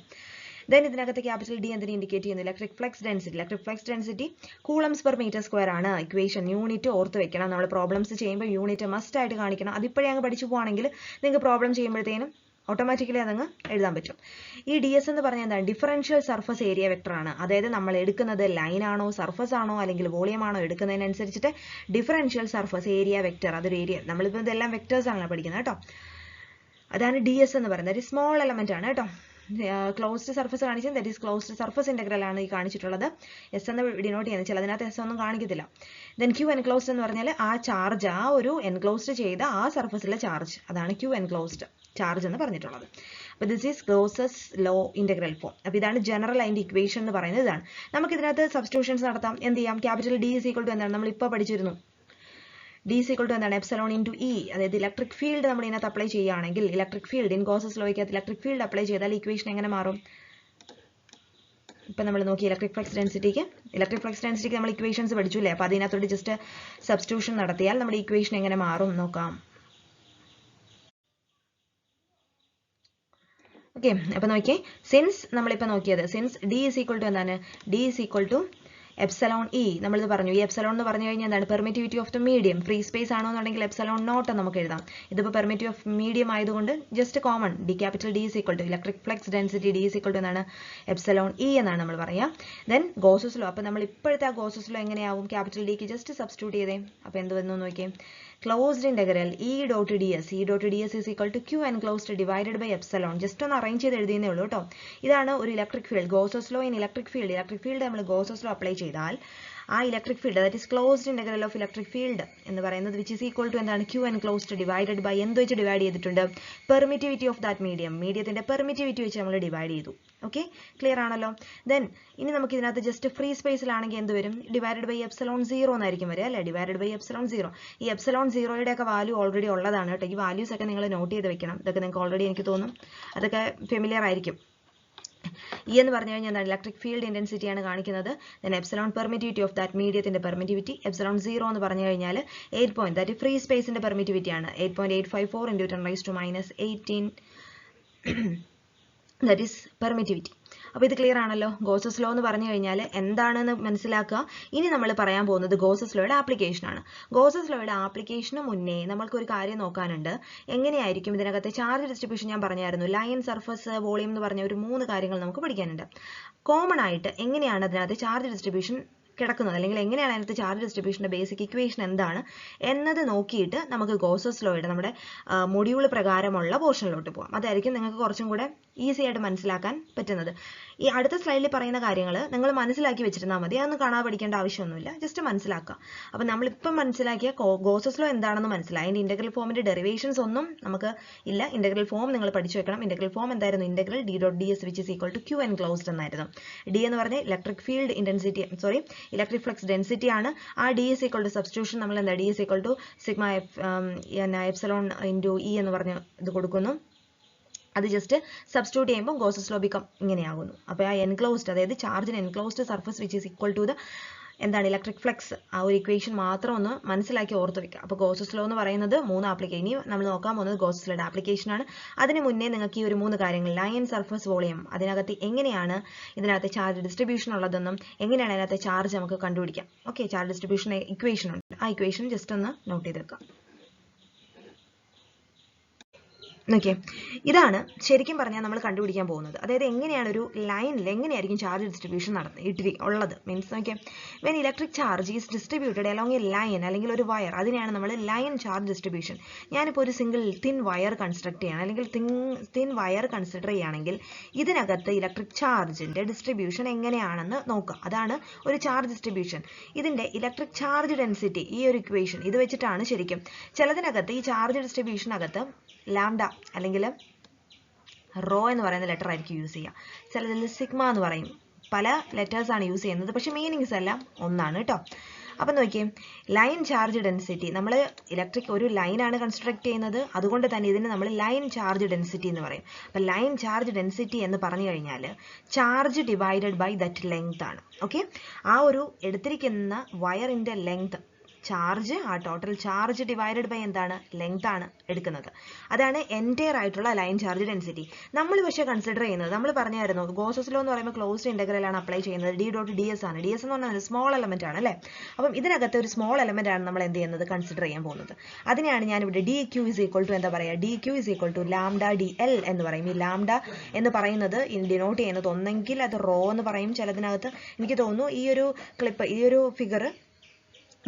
ദെൻ ഇതിനകത്ത് ക്യാപിറ്റൽ ഡി എന്തിനെ ഇൻഡിക്കേറ്റ് ചെയ്യുന്നു? Electric flux density. Electric flux density coulombs per metre square ആണ്. ഇക്വേഷൻ യൂണിറ്റ് ഓർത്ത് വെക്കണം. നമ്മൾ പ്രോബ്ലംസ് ചെയ്യുമ്പോൾ യൂണിറ്റ് മസ്റ്റ് ആയിട്ട് കാണിക്കണം. അതിപ്പോഴേ അങ്ങ് പഠിച്ചു പോവാണെങ്കിൽ നിങ്ങൾക്ക് പ്രോബ്ലം ചെയ്യുമ്പോഴത്തേനും ഓട്ടോമാറ്റിക്കലി അതങ്ങ് എഴുതാൻ പറ്റും. ഈ ഡി എസ് എന്ന് പറഞ്ഞാൽ എന്താണ്? ഡിഫറൻഷ്യൽ സർഫസ് ഏരിയ വെക്ടർ ആണ്. അതായത് നമ്മൾ എടുക്കുന്നത് ലൈൻ ആണോ സർഫസ് ആണോ അല്ലെങ്കിൽ വോളിയം ആണോ എടുക്കുന്നതിനനുസരിച്ചിട്ട് ഡിഫറൻഷ്യൽ സർഫസ് ഏരിയ വെക്ടർ, അതൊരു ഏരിയ. നമ്മളിപ്പോൾ ഇതെല്ലാം വെക്ടേഴ്സ് ആണല്ലോ പഠിക്കുന്നത് കേട്ടോ. അതാണ് ഡി എസ് എന്ന് പറയുന്നത്. ഒരു സ്മോൾ എലമെന്റ് ആണ് കേട്ടോ. ക്ലോസ്ഡ് സർഫസ് കാണിച്ചത് that is closed surface integral ആണ് ഈ കാണിച്ചിട്ടുള്ളത്. എസ് എന്ന് ഡിനോട്ട് ചെയ്യുന്നത്. ചിലതിനകത്ത് എസ് ഒന്നും കാണിക്കത്തില്ല. ദെൻ ക്യൂ എൻക്ലോസ്ഡ് എന്ന് പറഞ്ഞാൽ ആ ചാർജ്, ആ ഒരു എൻക്ലോസ്ഡ് ചെയ്ത ആ സർഫസിലെ ചാർജ്, അതാണ് ക്യൂ എൻക്ലോസ്ഡ് ചാർജ് എന്ന് പറഞ്ഞിട്ടുള്ളത്. അപ്പോൾ this is Gauss's law integral form. അപ്പോൾ ഇതാണ് ജനറൽ അതിൻ്റെ ഇക്വേഷൻ എന്ന് പറയുന്നത്. ഇതാണ്. നമുക്ക് ഇതിനകത്ത് സബ്സ്റ്റിറ്റ്യൂഷൻസ് നടത്താം. എന്ത് ചെയ്യാം? Capital D is equal to എന്താണ്? നമ്മൾ ഇപ്പോൾ പഠിച്ചിരുന്നു. ഡി ഈസ് ഈക്വൽ ടു എന്താണ്? Epsilon into E. അതായത് ഇലക്ട്രിക് ഫീൽഡ് നമ്മൾ ഇതിനകത്ത് അപ്ലൈ ചെയ്യുകയാണെങ്കിൽ ഇലക്ട്രിക് ഫീൽഡ് ഇൻ ഗോസസ് ലോയ്ക്കകത്ത് ഇലക്ട്രിക് ഫീൽഡ് അപ്ലൈ ചെയ്താൽ ഇക്വേഷൻ എങ്ങനെ മാറും? ഇപ്പം നമ്മൾ നോക്കി ഇലക്ട്രിക് ഫ്ലക്സ് ഡെൻസിറ്റിക്ക് നമ്മൾ ഇക്വേഷൻസ് പഠിച്ചു അല്ലേ? അപ്പോൾ അതിനകത്തോട്ട് ജസ്റ്റ് സബ്സ്റ്റിറ്റ്യൂഷൻ നടത്തിയാൽ നമ്മുടെ ഇക്വേഷൻ എങ്ങനെ മാറും നോക്കാം. ഓക്കെ, അപ്പോൾ നോക്കിയേ, സിൻസ് നമ്മളിപ്പോൾ നോക്കിയത് since D is equal to എന്താണ്? D is equal to epsilon E. നമ്മളിത് പറഞ്ഞു. ഈ എപ്സിലോൺ എന്ന് പറഞ്ഞു കഴിഞ്ഞാൽ എന്താണ്? Permittivity of the medium. Free space ആണോ എന്നുണ്ടെങ്കിൽ എപ്സിലോൺ നോട്ട് നമുക്ക് എഴുതാം. ഇതിപ്പോൾ പെർമിറ്റിവ് ഓഫ് മീഡിയം ആയതുകൊണ്ട് just common D capital D is equal to electric flux density D is equal to എന്താണ്? എപ്സിലോൺ ഇ എന്നാണ് നമ്മൾ പറയുക. Then Gauss's law. അപ്പോൾ നമ്മൾ ഇപ്പോഴത്തെ ആ ഗോസസ് ലോ എങ്ങനെയാവും? ക്യാപിറ്റൽ ഡിക്ക് ജസ്റ്റ് സബ്സ്റ്റിറ്റ്യൂട്ട് ചെയ്തേ. അപ്പോൾ എന്ത് വന്നു നോക്കിയേ? Closed integral E dot D S. E dot D S is equal to Q enclosed divided by epsilon. Just ഒന്ന് അറേഞ്ച് ചെയ്ത് എഴുതിയേ ഉള്ളൂ കേട്ടോ. ഇതാണ് ഒരു electric field. Gauss's law in electric field നമ്മൾ ഗോസസ് ലോ അപ്ലൈ ചെയ്താൽ ആ electric field that is closed integral of electric field എന്ന് പറയുന്നത് വിച്ച് ഈസ് ഈക്വൽ ടു എന്താണ്? ക്യൂ എൻക്ലോസ്ഡ് ഡിവൈഡഡ് ബൈ എന്ത് വെച്ച് ഡിവൈഡ് ചെയ്തിട്ടുണ്ട്? Permittivity of that medium. മീഡിയത്തിന്റെ പെർമിറ്റിവിറ്റി വെച്ച് നമ്മൾ ഡിവൈഡ് ചെയ്തു. ഓക്കെ, ക്ലിയർ ആണല്ലോ? ദെൻ ഇനി നമുക്ക് ഇതിനകത്ത് ജസ്റ്റ് ഫ്രീ സ്പേസിലാണെങ്കിൽ എന്ത് വരും? ഡിവൈഡഡ് ബൈ എപ്സിലോൺ 0 എന്നായിരിക്കും വരിക അല്ലേ? Divided by epsilon 0. ഈ എപ്സിലോൺ 0യുടെ ഒക്കെ വാല്യൂ ഓൾറെഡി ഉള്ളതാണ് കേട്ടോ. ഈ വാല്യൂസ് ഒക്കെ നിങ്ങൾ നോട്ട് ചെയ്ത് വെക്കണം. ഇതൊക്കെ നിങ്ങൾക്ക് ഓൾറെഡി എനിക്ക് തോന്നും അതൊക്കെ ഫെമിലിയർ ആയിരിക്കും. ഇ എന്ന് പറഞ്ഞു കഴിഞ്ഞാൽ എന്താണ്? ഇലക്ട്രിക് ഫീൽഡ് ഇന്റൻസിറ്റി ആണ് കാണിക്കുന്നത്. Then epsilon permittivity of that മീഡിയത്തിന്റെ പെർമിറ്റിവിറ്റി. എപ്സിലോൺ 0 എന്ന് പറഞ്ഞു കഴിഞ്ഞാൽ 8 പോയിന്റ് ദാറ്റ് ഫ്രീ സ്പേസിന്റെ പെർമിറ്റിവിറ്റി ആണ്. 8.854 into 10⁻⁻18 ദാറ്റ് ഈസ് പെർമിറ്റിവിറ്റി. അപ്പോൾ ഇത് ക്ലിയർ ആണല്ലോ? ഗോസസ് ലോ എന്ന് പറഞ്ഞു കഴിഞ്ഞാൽ എന്താണെന്ന് മനസ്സിലാക്കുക. ഇനി നമ്മൾ പറയാൻ പോകുന്നത് ഗോസസ് ലോയുടെ ആപ്ലിക്കേഷൻ ആണ്. ഗോസസ് ലോയുടെ ആപ്ലിക്കേഷന് മുന്നേ നമ്മൾക്ക് ഒരു കാര്യം നോക്കാനുണ്ട്. എങ്ങനെയായിരിക്കും ഇതിനകത്തെ ചാർജ് ഡിസ്ട്രിബ്യൂഷൻ? ഞാൻ പറഞ്ഞായിരുന്നു ലൈൻ, സർഫസ്, വോളിയം എന്ന് പറഞ്ഞ ഒരു 3 കാര്യങ്ങൾ നമുക്ക് പഠിക്കാനുണ്ട്. കോമൺ ആയിട്ട് എങ്ങനെയാണ് അതിനകത്ത് ചാർജ് ഡിസ്ട്രിബ്യൂഷൻ കിടക്കുന്നത്, അല്ലെങ്കിൽ എങ്ങനെയാണ് അതിനകത്ത് ചാർജ് ഡിസ്ട്രിബ്യൂഷന്റെ ബേസിക് ഇക്വേഷൻ എന്താണ് എന്നത് നോക്കിയിട്ട് നമുക്ക് ഗോസസ് ലോയുടെ നമ്മുടെ മൊഡ്യൂൾ പ്രകാരമുള്ള പോർഷനിലോട്ട് പോകാം. അതായിരിക്കും നിങ്ങൾക്ക് കുറച്ചും കൂടെ ഈസി ആയിട്ട് മനസ്സിലാക്കാൻ പറ്റുന്നത്. ഈ അടുത്ത സ്ലൈഡിൽ പറയുന്ന കാര്യങ്ങൾ നിങ്ങൾ മനസ്സിലാക്കി വെച്ചിരുന്നാൽ മതി. അതൊന്നും കാണാൻ പഠിക്കേണ്ട ആവശ്യമൊന്നുമില്ല, ജസ്റ്റ് മനസ്സിലാക്കുക. അപ്പോൾ നമ്മളിപ്പം മനസ്സിലാക്കിയ ഗോസസ് ലോ എന്താണെന്ന് മനസ്സിലായി. അതിൻ്റെ ഇന്റഗ്രൽ ഫോമിന്റെ ഡെറിവേഷൻസ് ഒന്നും നമുക്ക് ഇല്ല. ഇന്റഗ്രൽ ഫോം നിങ്ങൾ പഠിച്ചു വെക്കണം. ഇന്റഗ്രൽ ഫോം എന്തായിരുന്നു? Integral D dot D S which is equal to Q enclosed എന്നായിരുന്നു. ഡി എന്ന് പറഞ്ഞാൽ electric field intensity, electric flux density ആണ്. ആ D S equal to substitution നമ്മൾ എന്താ D S equal to sigma epsilon into E എന്ന് പറഞ്ഞ് ഇത് കൊടുക്കുന്നു. അത് ജസ്റ്റ് സബ്സ്റ്റിറ്റ്യൂട്ട് ചെയ്യുമ്പോൾ ഗോസസ് ലോ ബിക്കം ഇങ്ങനെയാകുന്നു. അപ്പോൾ ആ എൻക്ലോസ്ഡ്, അതായത് ചാർജിന് enclosed surface which is equal to the എന്താണ് ഇലക്ട്രിക് ഫ്ലക്സ്, ആ ഒരു ഇക്വേഷൻ മാത്രം ഒന്ന് മനസ്സിലാക്കി ഓർത്ത് വെക്കുക. അപ്പോൾ ഗോസസ് ലോ എന്ന് പറയുന്നത് 3 ആപ്ലിക്കേഷൻ. ഇനി നമ്മൾ നോക്കാൻ പോകുന്നത് ഗോസസ് ലോയുടെ ആപ്ലിക്കേഷൻ ആണ്. അതിന് മുന്നേ നിങ്ങൾക്ക് ഈ ഒരു 3 കാര്യങ്ങൾ, ലൈൻ, സർഫസ്, വോളിയം, അതിനകത്ത് എങ്ങനെയാണ് ഇതിനകത്ത് ചാർജ് ഡിസ്ട്രിബ്യൂഷൻ ഉള്ളതെന്നും എങ്ങനെയാണ് അതിനകത്ത് ചാർജ് നമുക്ക് കണ്ടുപിടിക്കാം. ഓക്കെ, ചാർജ് ഡിസ്ട്രിബ്യൂഷൻ ഇക്വേഷൻ ഉണ്ട്. ആ ഇക്വേഷൻ ജസ്റ്റ് ഒന്ന് നോട്ട് ചെയ്ത് വെക്കാം. ഓക്കെ, ഇതാണ് ശരിക്കും പറഞ്ഞാൽ നമ്മൾ കണ്ടുപിടിക്കാൻ പോകുന്നത്. അതായത് എങ്ങനെയാണ് ഒരു ലൈനിൽ എങ്ങനെയായിരിക്കും ചാർജ് ഡിസ്ട്രിബ്യൂഷൻ ഉള്ളത്. മീൻസ് നോക്കിയാൽ when electric charge is distributed along A line അല്ലെങ്കിൽ ഒരു വയർ, അതിനെയാണ് നമ്മൾ ലൈൻ ചാർജ് ഡിസ്ട്രിബ്യൂഷൻ. ഞാനിപ്പോൾ ഒരു സിംഗിൾ തിൻ വയർ കൺസ്ട്രക്ട് ചെയ്യണം അല്ലെങ്കിൽ തിൻ വയർ കൺസിഡർ ചെയ്യുകയാണെങ്കിൽ ഇതിനകത്ത് ഇലക്ട്രിക് ചാർജിന്റെ ഡിസ്ട്രിബ്യൂഷൻ എങ്ങനെയാണെന്ന് നോക്കുക. അതാണ് ഒരു ചാർജ് ഡിസ്ട്രിബ്യൂഷൻ. ഇതിന്റെ ഇലക്ട്രിക് ചാർജ് ഡെൻസിറ്റി, ഈ ഒരു ഇക്വേഷൻ ഇത് വെച്ചിട്ടാണ് ശരിക്കും ചിലതിനകത്ത് ഈ ചാർജ് ഡിസ്ട്രിബ്യൂഷനകത്ത് ലാംഡ അല്ലെങ്കിൽ റോ എന്ന് പറയുന്ന ലെറ്റർ ആയിരിക്കും യൂസ് ചെയ്യുക. ചിലതിൽ സിഗ്മ എന്ന് പറയും. പല ലെറ്റേഴ്സാണ് യൂസ് ചെയ്യുന്നത്, പക്ഷെ മീനിങ്സ് എല്ലാം ഒന്നാണ് കേട്ടോ. അപ്പം നോക്കിയേ, ലൈൻ ചാർജ് ഡെൻസിറ്റി, നമ്മൾ ഇലക്ട്രിക് ഒരു ലൈനാണ് കൺസ്ട്രക്ട് ചെയ്യുന്നത്, അതുകൊണ്ട് തന്നെ ഇതിന് നമ്മൾ ലൈൻ ചാർജ് ഡെൻസിറ്റി എന്ന് പറയും. അപ്പം ലൈൻ ചാർജ് ഡെൻസിറ്റി എന്ന് പറഞ്ഞു കഴിഞ്ഞാൽ charge divided by that length ആണ്. ഓക്കെ, ആ ഒരു എടുത്തിരിക്കുന്ന വയറിൻ്റെ ലെങ്ത്, ചാർജ്, ആ ടോട്ടൽ ചാർജ് ഡിവൈഡഡ് ബൈ എന്താണ്? ലെങ്ത് ആണ് എടുക്കുന്നത്. അതാണ് എൻറ്റയർ ആയിട്ടുള്ള ലൈൻ ചാർജ് ഡെൻസിറ്റി. നമ്മൾ പക്ഷേ കൺസിഡർ ചെയ്യുന്നത്, നമ്മൾ പറഞ്ഞായിരുന്നു ഗോസസ് ലോ എന്ന് പറയുമ്പോൾ ക്ലോസ്ഡ് ഇന്റഗ്രൽ ആണ് അപ്ലൈ ചെയ്യുന്നത്. ഡി ഡോട്ട് ഡി എസ് ആണ്. ഡി എസ് എന്ന് പറഞ്ഞാൽ സ്മോൾ എലമെന്റ് ആണ് അല്ലേ? അപ്പം ഇതിനകത്ത് ഒരു സ്മോൾ എലമെന്റ് ആണ് നമ്മൾ എന്ത് ചെയ്യുന്നത്? കൺസിഡർ ചെയ്യാൻ പോകുന്നത്. അതിനെയാണ് ഞാനിവിടെ D Q is equal to എന്താ പറയുക? D Q is equal to lambda D L എന്ന് പറയും. ഈ ലാംഡ എന്ന് പറയുന്നത് ഡിനോട്ട് ചെയ്യുന്നത് ഒന്നെങ്കിൽ അത് റോ എന്ന് പറയും. ചിലതിനകത്ത് എനിക്ക് തോന്നുന്നു ഈ ഒരു ക്ലിപ്പ്, ഈ ഒരു ഫിഗർ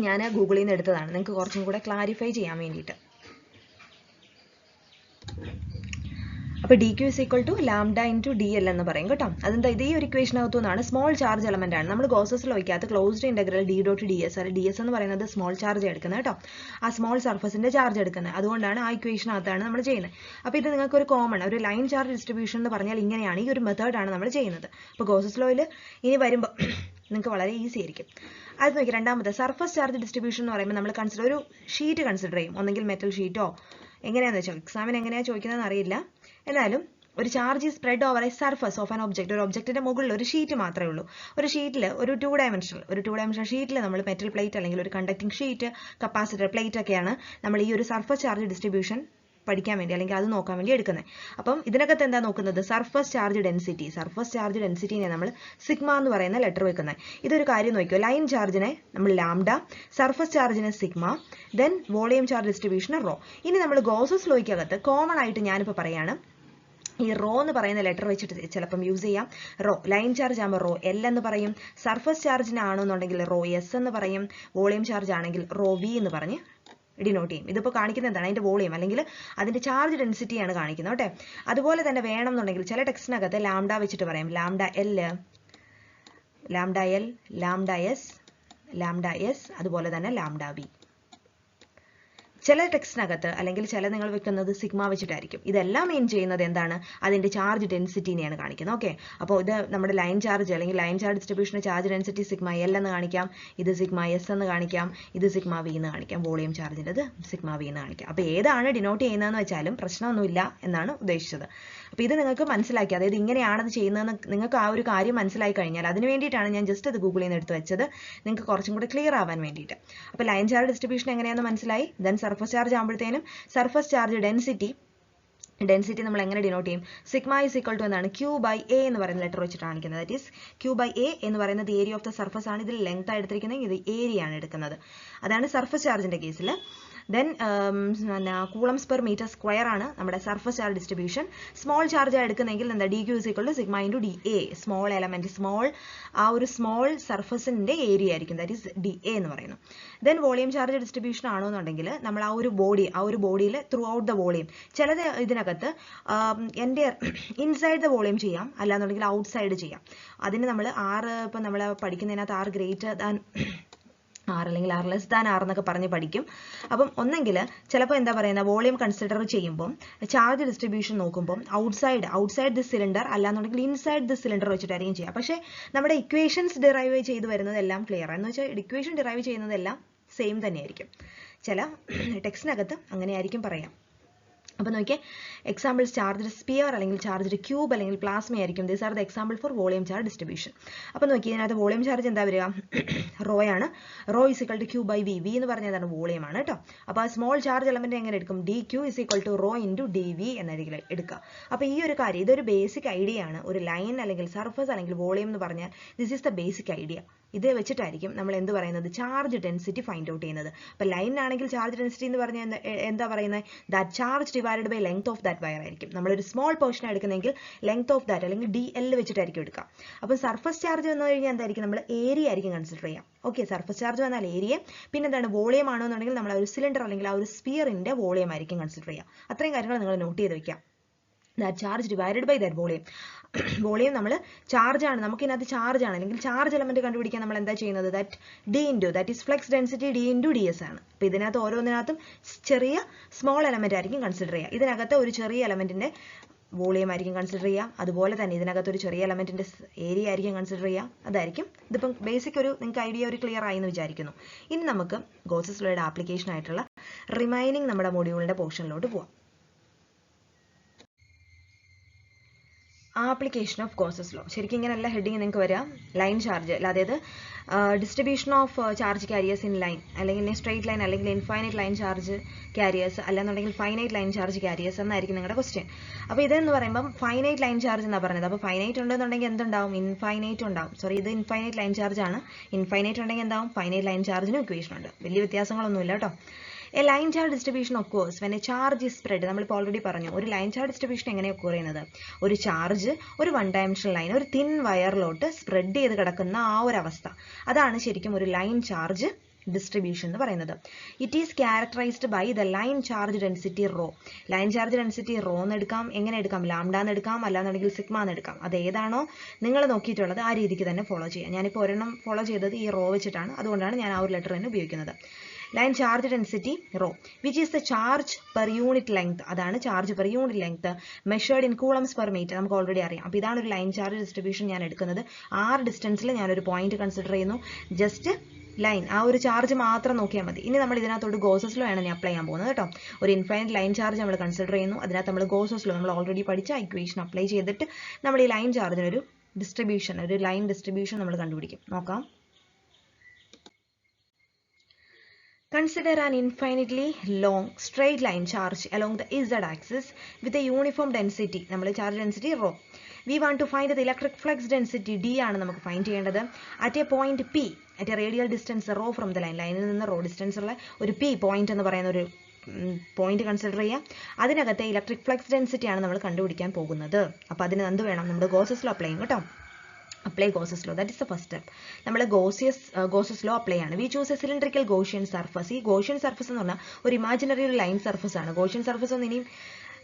ഞാൻ ഗൂഗിളിൽ നിന്ന് എടുത്തതാണ്, നിങ്ങൾക്ക് കുറച്ചും കൂടെ ക്ലാരിഫൈ ചെയ്യാൻ വേണ്ടിയിട്ട്. അപ്പോൾ D Q is equal to lambda into D L എന്ന് പറയും കേട്ടോ. അതെന്താ? ഇത് ഈ ഒരു ഇക്വേഷനകത്തു നിന്നാണ് സ്മോൾ ചാർജ് എലമെന്റ് ആണ്. നമ്മൾ ഗോസസ് ലോയ്ക്കകത്ത് closed integral D dot D S, D S എന്ന് പറയുന്നത് സ്മോൾ ചാർജ് എടുക്കുന്നത് കേട്ടോ. ആ സ്മോൾ സർഫസിന്റെ ചാർജ് എടുക്കുന്നത്. അതുകൊണ്ടാണ് ആ ഇക്വേഷനകത്താണ് നമ്മൾ ചെയ്യുന്നത്. അപ്പോൾ ഇത് നിങ്ങൾക്ക് ഒരു കോമൺ ഒരു ലൈൻ ചാർജ് ഡിസ്ട്രിബ്യൂഷൻ എന്ന് പറഞ്ഞാൽ ഇങ്ങനെയാണ്, ഈ ഒരു മെത്തേഡാണ് നമ്മൾ ചെയ്യുന്നത്. അപ്പോൾ ഗോസസ് ലോയിൽ ഇനി വരുമ്പോൾ നിങ്ങൾക്ക് വളരെ ഈസി ആയിരിക്കും. അത് നോക്കി, രണ്ടാമത്തെ സർഫസ് ചാർജ് ഡിസ്ട്രിബ്യൂഷൻ എന്ന് പറയുമ്പോൾ നമ്മൾ ഒരു ഷീറ്റ് കൺസിഡർ ചെയ്യും. ഒന്നെങ്കിൽ മെറ്റൽ ഷീറ്റോ, എങ്ങനെയാണെന്ന് വെച്ചാൽ എക്സാമിന് എങ്ങനെയാണ് ചോദിക്കുന്നതെന്ന് അറിയില്ല. എന്നാലും ഒരു charge spread over A surface of an object, ഒരു ഒബ്ജക്റ്റിന്റെ മുകളിൽ ഒരു ഷീറ്റ് മാത്രമേ ഉള്ളൂ. ഒരു ഷീറ്റിൽ ഒരു ടു ഡയമെൻഷണൽ ഷീറ്റിൽ നമ്മൾ മെറ്റൽ പ്ലേറ്റ് അല്ലെങ്കിൽ ഒരു കണ്ടക്ടിങ് ഷീറ്റ്, കപ്പാസിറ്റർ പ്ലേറ്റ് ഒക്കെയാണ് നമ്മൾ ഈ ഒരു സർഫസ് ചാർജ് ഡിസ്ട്രിബ്യൂഷൻ പഠിക്കാൻ വേണ്ടി അല്ലെങ്കിൽ അത് നോക്കാൻ വേണ്ടി എടുക്കുന്നത്. അപ്പം ഇതിനകത്ത് എന്താ നോക്കുന്നത്? Surface charge density. Surface charge ഡെൻസിറ്റിനെ നമ്മൾ സിഗ്മ എന്ന് പറയുന്ന ലെറ്റർ വെക്കുന്നത്. ഇതൊരു കാര്യം നോക്കിയോ, ലൈൻ ചാർജിനെ നമ്മൾ ലാംഡ, സർഫസ് ചാർജിനെ സിഗ്മ, ദെൻ വോളിയം ചാർജ് ഡിസ്ട്രിബ്യൂഷന് റോ. ഇനി നമ്മൾ ഗോസസ് ലോയ്ക്കകത്ത് കോമൺ ആയിട്ട് ഞാനിപ്പോൾ പറയാണ്, ഈ റോ എന്ന് പറയുന്ന ലെറ്റർ വെച്ചിട്ട് ചിലപ്പം യൂസ് ചെയ്യാം. റോ ലൈൻ ചാർജ് ആകുമ്പോൾ റോ എൽ എന്ന് പറയും. സർഫസ് ചാർജിനാണെന്നുണ്ടെങ്കിൽ റോ എസ് എന്ന് പറയും. വോളിയം ചാർജ് ആണെങ്കിൽ റോ വി എന്ന് പറഞ്ഞ് ഡിനോട്ട് ചെയ്യും. ഇതിപ്പോൾ കാണിക്കുന്നത് എന്താണ്? അതിൻ്റെ വോളിയം അല്ലെങ്കിൽ അതിൻ്റെ ചാർജ് ഡെൻസിറ്റിയാണ് കാണിക്കുന്നത് കേട്ടോ. അതുപോലെ തന്നെ വേണം എന്നുണ്ടെങ്കിൽ ചില ടെക്സ്റ്റിനകത്ത് ലാംഡ വെച്ചിട്ട് പറയാം. ലാംഡ എൽ, ലാംഡ എസ്, അതുപോലെ തന്നെ ലാംഡ വി. ചില ടെക്സ്റ്റിനകത്ത് അല്ലെങ്കിൽ ചില നിങ്ങൾ വെക്കുന്നത് സിഗ്മ വെച്ചിട്ടായിരിക്കും. ഇതെല്ലാം മീൻ ചെയ്യുന്നത് എന്താണ്? അതിൻ്റെ ചാർജ് ഡെൻസിറ്റിനെയാണ് കാണിക്കുന്നത്. ഓക്കെ, അപ്പോൾ ഇത് നമ്മുടെ ലൈൻ ചാർജ് അല്ലെങ്കിൽ ലൈൻ ചാർജ് ഡിസ്ട്രിബ്യൂഷൻ്റെ ചാർജ് ഡെൻസിറ്റി സിഗ്മ എൽ എന്ന് കാണിക്കാം, ഇത് സിഗ്മ എസ് എന്ന് കാണിക്കാം, ഇത് സിഗ്മ വി എന്ന് കാണിക്കാം, വോളിയം ചാർജിൻ്റെത് സിഗ്മ വി എന്ന് കാണിക്കാം. അപ്പോൾ ഏതാണ് ഡിനോട്ട് ചെയ്യുന്നതെന്ന് വെച്ചാലും പ്രശ്നമൊന്നുമില്ല എന്നാണ് ഉദ്ദേശിച്ചത്. അപ്പോൾ ഇത് നിങ്ങൾക്ക് മനസ്സിലാക്കി, അതായത് ഇങ്ങനെയാണത് ചെയ്യുന്നതെന്ന് നിങ്ങൾക്ക് ആ ഒരു കാര്യം മനസ്സിലായി കഴിഞ്ഞാൽ അതിന് വേണ്ടിയിട്ടാണ് ഞാൻ ജസ്റ്റ് അത് ഗൂഗിളിൽ നിന്ന് എടുത്ത് വെച്ചത്, നിങ്ങൾക്ക് കുറച്ചും കൂടെ ക്ലിയർ ആവാൻ വേണ്ടിയിട്ട്. അപ്പോൾ ലൈൻ ചാർജ് ഡിസ്ട്രിബ്യൂഷൻ എങ്ങനെയാണെന്ന് മനസ്സിലായി. ദെൻ സർഫസ് ചാർജ് ആകുമ്പോഴത്തേനും സർഫസ് ചാർജ് ഡെൻസിറ്റി നമ്മൾ എങ്ങനെ ഡിനോട്ട് ചെയ്യും? സിഗ്മ ഇസ് ഈക്വൽ ടു എന്താണ്? ക്യൂ ബൈ എ എന്ന് പറയുന്ന ലെറ്റർ വെച്ചിട്ട് കാണിക്കുന്നത്. That is Q by A എന്ന് പറയുന്നത് ഏരിയ ഓഫ് ദ സർഫസ് ആണ്. ഇതിൽ ലെങ്ത് എടുത്തിരിക്കുന്നത്, ഇത് ഏരിയ ആണ് എടുക്കുന്നത്. അതാണ് സർഫസ് ചാർജിന്റെ കേസിൽ. Then coulombs per metre square ആണ് നമ്മുടെ surface charge distribution. Small charge എടുക്കുന്നെങ്കിൽ എന്താ D Q is equal to sigma into D A. Small element ആ ഒരു സ്മോൾ സർഫസിന്റെ ഏരിയ ആയിരിക്കും, ദാറ്റ് ഈസ് ഡി എ എന്ന് പറയുന്നത്. ദെൻ വോളിയം ചാർജ് ഡിസ്ട്രിബ്യൂഷൻ ആണെന്നുണ്ടെങ്കിൽ നമ്മൾ ആ ഒരു ബോഡിയിൽ ത്രൂ ഔട്ട് ദ വോളിയം ചിലത് ഇതിനകത്ത് എൻ്റെ ഇൻസൈഡ് ദ വോളിയം ചെയ്യാം, അല്ലാന്നുണ്ടെങ്കിൽ ഔട്ട് സൈഡ് ചെയ്യാം. അതിന് നമ്മൾ ഇപ്പം നമ്മൾ പഠിക്കുന്നതിനകത്ത് ആർ ഗ്രേറ്റർ ദാൻ ആർ അല്ലെങ്കിൽ ആർ ലെസ് ദാൻ ആർ എന്നൊക്കെ പറഞ്ഞ് പഠിക്കും. അപ്പം ഒന്നെങ്കിൽ ചിലപ്പോൾ എന്താ പറയുന്നത് വോളിയം കൺസിഡർ ചെയ്യുമ്പം ചാർജ് ഡിസ്ട്രിബ്യൂഷൻ നോക്കുമ്പം ഔട്ട്സൈഡ് ദി സിലിണ്ടർ അല്ലാന്നുണ്ടെങ്കിൽ ഇൻസൈഡ് ദി സിലിണ്ടർ വെച്ചിട്ടായിരിക്കും ചെയ്യുക. പക്ഷേ നമ്മുടെ ഇക്വേഷൻസ് ഡിറൈവ് ചെയ്ത് വരുന്നതെല്ലാം ക്ലിയർ ആണ്. എന്ന് വെച്ചാൽ ഇക്വേഷൻ ഡിറൈവ് ചെയ്യുന്നതെല്ലാം സെയിം തന്നെയായിരിക്കും. ചില ടെക്സ്റ്റിനകത്ത് അങ്ങനെയായിരിക്കും പറയാം. അപ്പോൾ നോക്കിയേ, എക്സാമ്പിൾസ് ചാർജ്ഡ് സ്പിയർ അല്ലെങ്കിൽ ചാർജ്ഡ് ക്യൂബ് അല്ലെങ്കിൽ പ്ലാസ്മ ആയിരിക്കും. These are the example for volume charge distribution. അപ്പോൾ നോക്കി ഇതിനകത്ത് വോളിയം ചാർജ് എന്താ വരിക, റോ ആണ്. Rho is equal to Q by V. V എന്ന് പറഞ്ഞതാണ് വോളിയം ആണ് കേട്ടോ. അപ്പോൾ ആ സ്മോൾ ചാർജ് എലമെന്റ് എങ്ങനെ എടുക്കും, D Q is equal to rho into D V എന്നായിരിക്കും എടുക്കുക. അപ്പോൾ ഈ ഒരു കാര്യം ഇതൊരു ബേസിക് ഐഡിയ ആണ്. ഒരു ലൈൻ അല്ലെങ്കിൽ സർഫസ് അല്ലെങ്കിൽ വോളിയം എന്ന് പറഞ്ഞാൽ this is the basic idea. ഇത് വെച്ചിട്ടായിരിക്കും നമ്മൾ എന്ത് പറയുന്നത്, ചാർജ് ഡെൻസിറ്റി ഫൈൻഡ് ഔട്ട് ചെയ്യുന്നത്. അപ്പോൾ ലൈനാണെങ്കിൽ ചാർജ് ഡെൻസിറ്റി എന്ന് പറഞ്ഞാൽ എന്താ പറയുന്നത്, that charge divided by length of that wire ആയിരിക്കും. നമ്മളൊരു സ്മോൾ പോർഷൻ എടുക്കുന്നെങ്കിൽ ലെങ്ത് ഓഫ് ദാറ്റ് അല്ലെങ്കിൽ ഡി എൽ വെച്ചിട്ടായിരിക്കും എടുക്കുക. അപ്പോൾ സർഫസ് ചാർജ് വന്നു കഴിഞ്ഞാൽ എന്തായിരിക്കും, നമ്മൾ ഏരിയ ആയിരിക്കും കൺസിഡർ ചെയ്യാം. ഓക്കെ, സർഫസ് ചാർജ് വന്നാൽ ഏരിയ. പിന്നെ എന്താണ് വോളിയം ആണെന്നുണ്ടെങ്കിൽ നമ്മൾ ആ ഒരു സിലിണ്ടർ അല്ലെങ്കിൽ ആ ഒരു സ്പിയറിന്റെ വോളിയം ആയിരിക്കും കൺസിഡർ ചെയ്യുക. അത്രയും കാര്യങ്ങൾ നിങ്ങൾ നോട്ട് ചെയ്ത് വെക്കാം. That charge divided by that volume. Volume നമ്മൾ ചാർജ് ആണ്, നമുക്ക് ഇതിനകത്ത് ചാർജ് ആണ് അല്ലെങ്കിൽ ചാർജ് എലമെന്റ് കണ്ടുപിടിക്കാൻ നമ്മൾ എന്താ ചെയ്യുന്നത്, that D into that is flex density D into D S ആണ്. അപ്പോൾ ഇതിനകത്ത് ഓരോന്നിനകത്തും ചെറിയ സ്മോൾ എലമെന്റ് ആയിരിക്കും കൺസിഡർ ചെയ്യുക. ഇതിനകത്ത് ഒരു ചെറിയ എലമെന്റിന്റെ വോളിയം ആയിരിക്കും കൺസിഡർ ചെയ്യുക. അതുപോലെ തന്നെ ഇതിനകത്ത് ഒരു ചെറിയ എലമെന്റിന്റെ ഏരിയ ആയിരിക്കും കൺസിഡർ ചെയ്യുക. അതായിരിക്കും ഇതിപ്പം ബേസിക് ഒരു നിങ്ങൾക്ക് ഐഡിയ ഒരു ക്ലിയർ ആയി എന്ന് വിചാരിക്കുന്നു. ഇനി നമുക്ക് ഗോസസ് ലോയുടെ ആപ്ലിക്കേഷൻ ആയിട്ടുള്ള റിമൈനിങ് നമ്മുടെ മൊഡ്യൂളിന്റെ പോർഷനിലോട്ട് പോവാം. Application of Gauss's law. ശരിക്കും ഇങ്ങനെയല്ല ഹെഡിങ് നിങ്ങൾക്ക് വരിക. ലൈൻ ചാർജ്, അതായത് distribution of charge careers in line അല്ലെങ്കിൽ സ്ട്രെയിറ്റ് ലൈൻ അല്ലെങ്കിൽ ഇൻഫൈനൈറ്റ് ലൈൻ ചാർജ് കാരിയേഴ്സ് അല്ലെന്നുണ്ടെങ്കിൽ ഫൈനൈറ്റ് ലൈൻ ചാർജ് കാരിയേഴ്സ് എന്നായിരിക്കും നിങ്ങളുടെ ക്വസ്റ്റ്യൻ. അപ്പോൾ ഇതെന്ന് പറയുമ്പം ഫൈനൈറ്റ് ലൈൻ ചാർജ് എന്നാണ് പറഞ്ഞത്. അപ്പോൾ ഫൈനൈറ്റ് ഉണ്ടെന്നുണ്ടെങ്കിൽ എന്തുണ്ടാവും, ഇൻഫൈനൈറ്റ് ഉണ്ടാവും. സോറി, ഇത് ഇൻഫൈനൈറ്റ് ലൈൻ ചാർജ് ആണ്. ഇൻഫൈനൈറ്റ് ഉണ്ടെങ്കിൽ എന്താവും, ഫൈനൈറ്റ് ലൈൻ ചാർജിനും ഇക്വേഷൻ ഉണ്ട്. വലിയ വ്യത്യാസങ്ങളൊന്നുമില്ല കേട്ടോ. A line charge distribution occurs when a charge is spread. നമ്മളിപ്പോൾ ഓൾറെഡി പറഞ്ഞു ഒരു ലൈൻ ചാർജ് ഡിസ്ട്രിബ്യൂഷൻ എങ്ങനെ ഒക്കർ ചെയ്യുന്നത്, ഒരു ചാർജ് ഒരു വൺ ഡയമെൻഷണൽ ലൈൻ ഒരു തിൻ വയറിലോട്ട് സ്പ്രെഡ് ചെയ്ത് കിടക്കുന്ന ആ ഒരു അവസ്ഥ, അതാണ് ശരിക്കും ഒരു ലൈൻ ചാർജ് distribution എന്ന് പറയുന്നത്. It is characterized by the line charge density rho. Line charge density rho എന്ന് എടുക്കാം, എങ്ങനെ എടുക്കാം, ലാംഡ എന്ന് എടുക്കാം, അല്ലാന്നുണ്ടെങ്കിൽ സിഗ്മ എന്ന് എടുക്കാം. അത് ഏതാണോ നിങ്ങൾ നോക്കിയിട്ടുള്ളത് ആ രീതിക്ക് തന്നെ ഫോളോ ചെയ്യാം. ഞാനിപ്പോൾ ഒരെണ്ണം ഫോളോ ചെയ്തത് ഈ റോ വെച്ചിട്ടാണ്, അതുകൊണ്ടാണ് ഞാൻ ആ ഒരു ലെറ്റർ തന്നെ ഉപയോഗിക്കുന്നത്. Line charge density rho which is the charge per unit length, അതാണ് charge per unit length measured in coulombs per metre. നമുക്ക് ഓൾറെഡി അറിയാം. അപ്പോൾ ഇതാണ് ഒരു ലൈൻ ചാർജ് ഡിസ്ട്രിബ്യൂഷൻ ഞാൻ എടുക്കുന്നത്. ആർ ഡിസ്റ്റൻസിൽ ഞാനൊരു പോയിന്റ് കൺസിഡർ ചെയ്യുന്നു. ജസ്റ്റ് ലൈൻ ആ ഒരു ചാർജ് മാത്രം നോക്കിയാൽ മതി. ഇനി നമ്മൾ ഇതിനകത്തോട്ട് ഗോസസ് ലോ ആണ് ഞാൻ അപ്ലൈ ചെയ്യാൻ പോകുന്നത് കേട്ടോ. ഒരു ഇൻഫൈനൈറ്റ് ലൈൻ ചാർജ് നമ്മൾ കൺസിഡർ ചെയ്യുന്നു. അതിനകത്ത് നമ്മൾ ഗോസസ് ലോ നമ്മൾ ഓൾറെഡി പഠിച്ച ഇക്വേഷൻ അപ്ലൈ ചെയ്തിട്ട് നമ്മൾ ഈ ലൈൻ ചാർജിനൊരു ഡിസ്ട്രിബ്യൂഷൻ, ഒരു ലൈൻ ഡിസ്ട്രിബ്യൂഷൻ നമ്മൾ കണ്ടുപിടിക്കും. നോക്കാം. Consider an infinitely long straight line charge along the z axis with a uniform density. നമ്മൾ charge density raw. We want to find the electric flux density d ആണ് നമുക്ക് find ചെയ്യേണ്ടത്. At a point p, at a radial distance rho from the line, ലൈനിൽ നിന്ന് raw distance ഉള്ള ഒരു p point എന്ന് പറയുന്ന ഒരു പോയിന്റ് കൺസിഡർ ചെയ്യാം. അതിനകത്തെ ഇലക്ട്രിക് ഫ്ലക്സ് ഡെൻസിറ്റി ആണ് നമ്മൾ കണ്ടുപിടിക്കാൻ പോകുന്നത്. അപ്പോൾ അതിന് എന്ത് വേണം, നമ്മുടെ ഗോസസ് ലോ അപ്ലൈ ചെയ്യും കേട്ടോ. Apply Gauss's law, that is the first step. നമ്മൾ ഗോസസ് ലോ അപ്ലൈ ആണ്. We choose a cylindrical Gaussian surface. ഈ ഗോഷ്യൻ സർഫസ് എന്ന് പറഞ്ഞാൽ ഒരു ഇമാജിനറി ഒരു ലൈൻ സർഫസ് ആണ്. ഗോഷ്യൻ സർഫസ് ഒന്നും ഇനിയും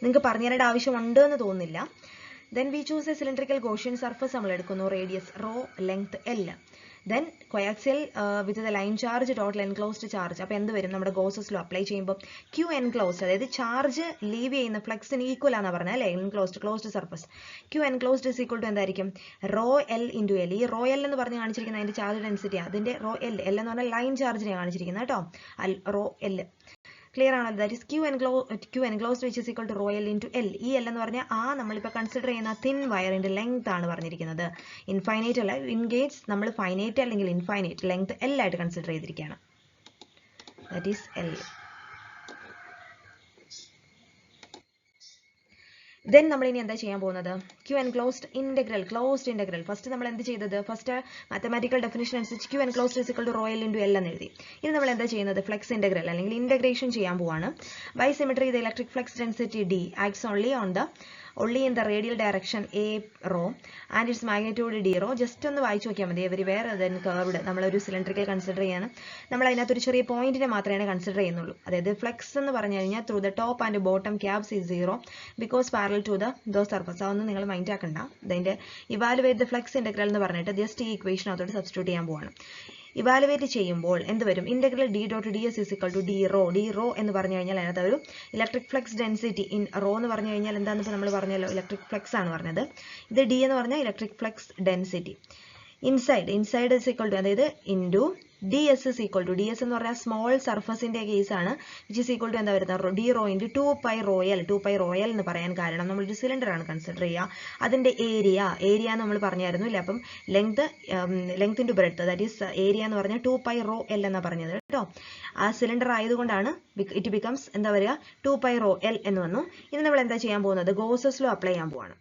നിങ്ങൾക്ക് പറഞ്ഞു തരേണ്ട ആവശ്യമുണ്ട് എന്ന് തോന്നുന്നില്ല. Then we choose a cylindrical Gaussian surface നമ്മൾ എടുക്കുന്നു. Radius rho, length L. Then coaxial with the line charge total enclosed charge. അപ്പോൾ എന്ത് വരും, നമ്മുടെ ഗോസസ് ലോ അപ്ലൈ ചെയ്യുമ്പോൾ ക്യൂ എൻക്ലോസ്ഡ്, അതായത് ചാർജ് ലീവ് ചെയ്യുന്ന ഫ്ലക്സിന് ഈക്വൽ ആണെന്ന് പറഞ്ഞാൽ അല്ലേ, closed surface. Q enclosed is equal to എന്തായിരിക്കും, റോ എൽ ഇൻറ്റു എൽ. ഈ റോ എൽ എന്ന് പറഞ്ഞ് കാണിച്ചിരിക്കുന്നത് അതിൻ്റെ ചാർജ് ഡെൻസിറ്റി, അതിൻ്റെ റോ എൽ എന്ന് പറഞ്ഞാൽ ലൈൻ ചാർജിനെ കാണിച്ചിരിക്കുന്നത് കേട്ടോ. റോ എൽ ക്ലിയർ ആണല്ലോ. That is Q enclosed which is equal to rho L into L. ഈ എൽ എന്ന് പറഞ്ഞാൽ ആ നമ്മളിപ്പോൾ കൺസിഡർ ചെയ്യുന്ന തിൻ വയറിൻ്റെ ലെങ്ത് ആണ് പറഞ്ഞിരിക്കുന്നത്. ഇൻഫൈനൈറ്റ് അല്ല, ഇൻ കേസ് നമ്മൾ ഫൈനൈറ്റ് അല്ലെങ്കിൽ ഇൻഫൈനൈറ്റ് ലെങ്ത് എൽ ആയിട്ട് കൺസിഡർ ചെയ്തിരിക്കുകയാണ്. That is L. Then നമ്മൾ ഇനി എന്താ ചെയ്യാൻ പോകുന്നത്? Q enclosed integral, closed integral. First നമ്മൾ എന്ത് ചെയ്തത്? ഫസ്റ്റ് മാത്തമാറ്റിക്കൽ ഡെഫിനിഷൻ അനുസരിച്ച് Q enclosed is equal to rho L into L എന്ന് എഴുതി. ഇനി നമ്മൾ എന്താ ചെയ്യുന്നത്? ഫ്ലെക്സ് ഇന്റഗ്രൽ അല്ലെങ്കിൽ ഇന്റഗ്രേഷൻ ചെയ്യാൻ പോവാണ്. By symmetry the electric flux density D acts only in the radial direction A rho and its magnitude D rho. Just ഒന്ന് വായിച്ചു നോക്കിയാൽ മതി. Everywhere then curved. നമ്മളൊരു സിലിണ്ടറിക്കൽ കൺസിഡർ ചെയ്യാണ്. നമ്മൾ അതിനകത്തൊരു ചെറിയ പോയിന്റിനെ മാത്രമേ കൺസിഡർ ചെയ്യുന്നുള്ളൂ. അതായത് ഫ്ലെക്സ് എന്ന് പറഞ്ഞു കഴിഞ്ഞാൽ through the top and bottom caps is 0 because parallel to those surface. അതൊന്നും നിങ്ങൾ മൈൻഡ് ആക്കണ്ട. അതിന്റെ ഇവാലുവേറ്റ് ദ ഫ്ലെക്സ് ഇന്റഗ്രൽ എന്ന് പറഞ്ഞിട്ട് ജസ്റ്റ് ഈ ഇക്വേഷനകത്തോട്ട് സബ്സ്റ്റിറ്റ്യൂട്ട് ചെയ്യാൻ പോവാണ്. ഇവാലുവേറ്റ് ചെയ്യുമ്പോൾ എന്ത് വരും? Integral D dot D S is equal to D rho എന്ന് പറഞ്ഞു കഴിഞ്ഞാൽ അതിനകത്ത് ഒരു electric flux density in rho എന്ന് പറഞ്ഞു കഴിഞ്ഞാൽ എന്താണെന്ന് ഇപ്പോൾ നമ്മൾ പറഞ്ഞല്ലോ, ഇലക്ട്രിക് ഫ്ലക്സ് ആണ് പറഞ്ഞത്. ഇത് ഡി എന്ന് പറഞ്ഞാൽ electric flux density. Inside is equal to, അതായത് into D S is equal to, D S എന്ന് പറഞ്ഞാൽ സ്മോൾ സർഫസിന്റെ കേസാണ്, വിച്ച് ഇസ് ഈക്വൽ ടു എന്താ വരുന്നത്? ഡി റോ ഇൻറ്റു 2π റോയൽ എന്ന് പറയാൻ കാരണം നമ്മളൊരു സിലിണ്ടർ ആണ് കൺസിഡർ ചെയ്യുക. അതിന്റെ ഏരിയ നമ്മൾ പറഞ്ഞായിരുന്നു ഇല്ല. അപ്പം length into breadth, that is area എന്ന് പറഞ്ഞാൽ 2π റോ എൽ എന്നാണ് പറഞ്ഞത് കേട്ടോ. ആ സിലിണ്ടർ ആയതുകൊണ്ടാണ് ഇറ്റ് ബിക്കംസ് എന്താ പറയുക 2π റോ എൽ എന്ന് വന്നു. ഇനി നമ്മൾ എന്താ ചെയ്യാൻ പോകുന്നത്? ഗോസസ് ലോ അപ്ലൈ ചെയ്യാൻ പോവാണ്.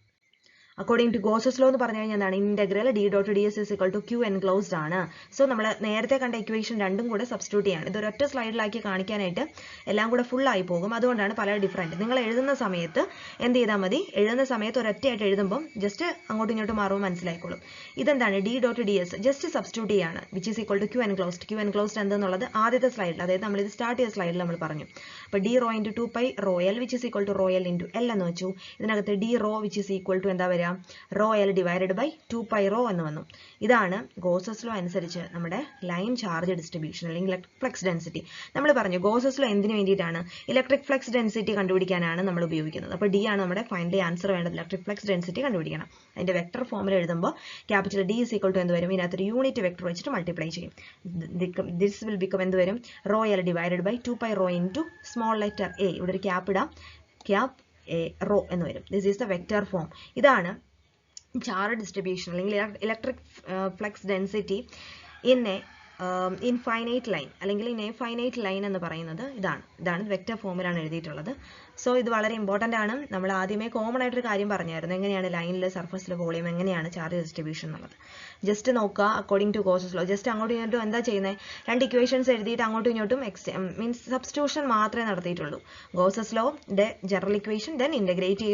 അക്കോർഡിംഗ് ടു ഗോസസ് ലോ എന്ന് പറഞ്ഞു കഴിഞ്ഞാൽ എന്താണ്? Integral D dot D S is equal to Q enclosed ആണ്. സോ നമ്മൾ നേരത്തെ കണ്ട ഇക്വേഷൻ രണ്ടും കൂടെ സബ്സ്റ്റിറ്റ്യൂട്ട് ചെയ്യാണ്. ഇത് ഒരൊറ്റ സ്ലൈഡിലാക്കി കാണിക്കാനായിട്ട് എല്ലാം കൂടെ ഫുൾ ആയി പോകും. അതുകൊണ്ടാണ് പല ഡിഫറൻറ്റ്. നിങ്ങൾ എഴുതുന്ന സമയത്ത് എന്ത് ചെയ്താൽ മതി? എഴുതുന്ന സമയത്ത് ഒരൊറ്റയായിട്ട് എഴുതുമ്പോൾ ജസ്റ്റ് അങ്ങോട്ടും ഇങ്ങോട്ടും മാറുമ്പോൾ മനസ്സിലായിക്കോളും. ഇതെന്താണ്? D dot D S just substitute ചെയ്യാണ്, which is equal to Q enclosed എന്തെന്നുള്ളത് ആദ്യത്തെ സ്ലൈഡിൽ, അതായത് നമ്മൾ ഇത് സ്റ്റാർട്ട് ചെയ്ത സ്ലൈഡിൽ നമ്മൾ പറഞ്ഞു. അപ്പോൾ D rho into 2π rho L which is equal to rho L into L എന്ന് വെച്ചു. ഇതിനകത്ത് D rho which is equal to എന്താ വരിക? Rho L divided by 2π rho എന്ന് വന്നു. ഇതാണ് ഗോസസ് ലോ അനുസരിച്ച് നമ്മുടെ ലൈൻ ചാർജ് ഡിസ്ട്രിബ്യൂഷൻ അല്ലെങ്കിൽ ഇലക്ട്രിക് ഫ്ലക്സ് ഡെൻസിറ്റി. നമ്മൾ പറഞ്ഞു ഗോസസ് ലോ എന്തിനു വേണ്ടിയിട്ടാണ്? ഇലക്ട്രിക് ഫ്ലക്സ് ഡെൻസിറ്റി കണ്ടുപിടിക്കാനാണ് നമ്മൾ ഉപയോഗിക്കുന്നത്. അപ്പോൾ ഡി ആണ് നമ്മുടെ ഫൈനലി ആൻസർ വേണ്ടത്. ഇലക്ട്രിക് ഫ്ലക്സ് ഡെൻസിറ്റി കണ്ടുപിടിക്കണം. അതിന്റെ വെക്ടർ ഫോമിൽ എഴുതുമ്പോൾ capital D is equal to എന്ത് വരും? ഇതിനകത്തൊരു യൂണിറ്റ് വെക്ടർ വെച്ചിട്ട് മൾട്ടിപ്ലൈ ചെയ്യും. ദിസ് വിൽ ബിക്കം എന്ത് വരും? Rho L divided by 2π rho into small letter A. ഇവിടെ ഒരു ക്യാപ്പ് ഇടാം, ക്യാപ്പ് എ റോ എന്ന് വരും. This is the vector form. ഇതാണ് ചാർജ് ഡിസ്ട്രിബ്യൂഷൻ അല്ലെങ്കിൽ electric flux density in a infinite line അല്ലെങ്കിൽ ഇൻ എ ഫൈനൈറ്റ് ലൈൻ എന്ന് പറയുന്നത് ഇതാണ് വെക്ടർ ഫോമിലാണ് എഴുതിയിട്ടുള്ളത്. സോ ഇത് വളരെ ഇമ്പോർട്ടൻ്റ് ആണ്. നമ്മൾ ആദ്യമേ കോമൺ ആയിട്ടൊരു കാര്യം പറഞ്ഞായിരുന്നു, എങ്ങനെയാണ് ലൈനിൽ സർഫസിൽ വോളിയം എങ്ങനെയാണ് ചാർജ് ഡിസ്ട്രിബ്യൂഷൻ എന്നുള്ളത്. ജസ്റ്റ് നോക്കുക. According to Gauss's law just അങ്ങോട്ടും ഇങ്ങോട്ടും എന്താ ചെയ്യുന്നത്? രണ്ട് ഇക്വേഷൻസ് എഴുതിയിട്ട് അങ്ങോട്ടും ഇങ്ങോട്ടും മീൻസ് സബ്സ്റ്റിറ്റ്യൂഷൻ മാത്രമേ നടത്തിയിട്ടുള്ളൂ. ഗോസസ് ലോയുടെ ജനറൽ ഇക്വേഷൻ ദെൻ ഇന്റഗ്രേറ്റ്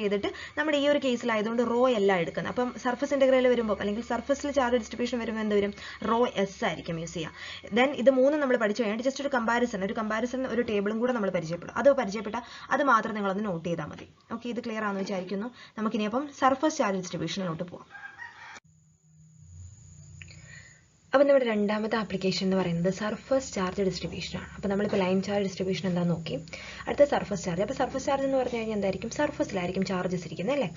ചെയ്തിട്ട് നമ്മുടെ ഈ ഒരു കേസിലായതുകൊണ്ട് റോ എല്ലാം എടുക്കുന്നത്. അപ്പം സർഫസ് ഇന്റഗ്രൽ വരുമ്പോൾ അല്ലെങ്കിൽ സർഫസിൽ ചാർജ് ഡിസ്ട്രിബ്യൂഷൻ വരുമ്പോൾ എന്ത് വരും? റോ എസ് ആയിരിക്കും യൂസ് ചെയ്യുക. ദെൻ ഇത് മൂന്നും നമ്മൾ പഠിച്ചു കഴിഞ്ഞിട്ട് ജസ്റ്റ് ഒരു കമ്പാരിസൺ ഒരു ടേബിളും കൂടെ നമ്മൾ പരിചയപ്പെടും. അത് പരിചയപ്പെട്ട അത് മാത്രം നിങ്ങളൊന്ന് നോട്ട് ചെയ്താൽ മതി. ഓക്കെ, ഇത് ക്ലിയർ ആണെന്ന് വിചാരിക്കുന്നു. നമുക്കിനി അപ്പം സർഫസ് ചാർജ് ഡിസ്ട്രിബ്യൂഷനിലോട്ട് പോവാം. അപ്പം നമ്മുടെ രണ്ടാമത്തെ ആപ്ലിക്കേഷൻ എന്ന് പറയുന്നത് സർഫസ് ചാർജ് ഡിസ്ട്രിബ്യൂഷൻ ആണ്. അപ്പോൾ നമ്മളിപ്പോൾ ലൈൻ ചാർജ് ഡിസ്ട്രിബ്യൂഷൻ എന്താണെന്ന് നോക്കി. അടുത്ത സർഫസ് ചാർജ്. അപ്പോൾ സർഫസ് ചാർജ് എന്ന് പറഞ്ഞു കഴിഞ്ഞാൽ എന്തായിരിക്കും? സർഫസിലായിരിക്കും ചാർജസ് ഇരിക്കുന്നത് അല്ലേ?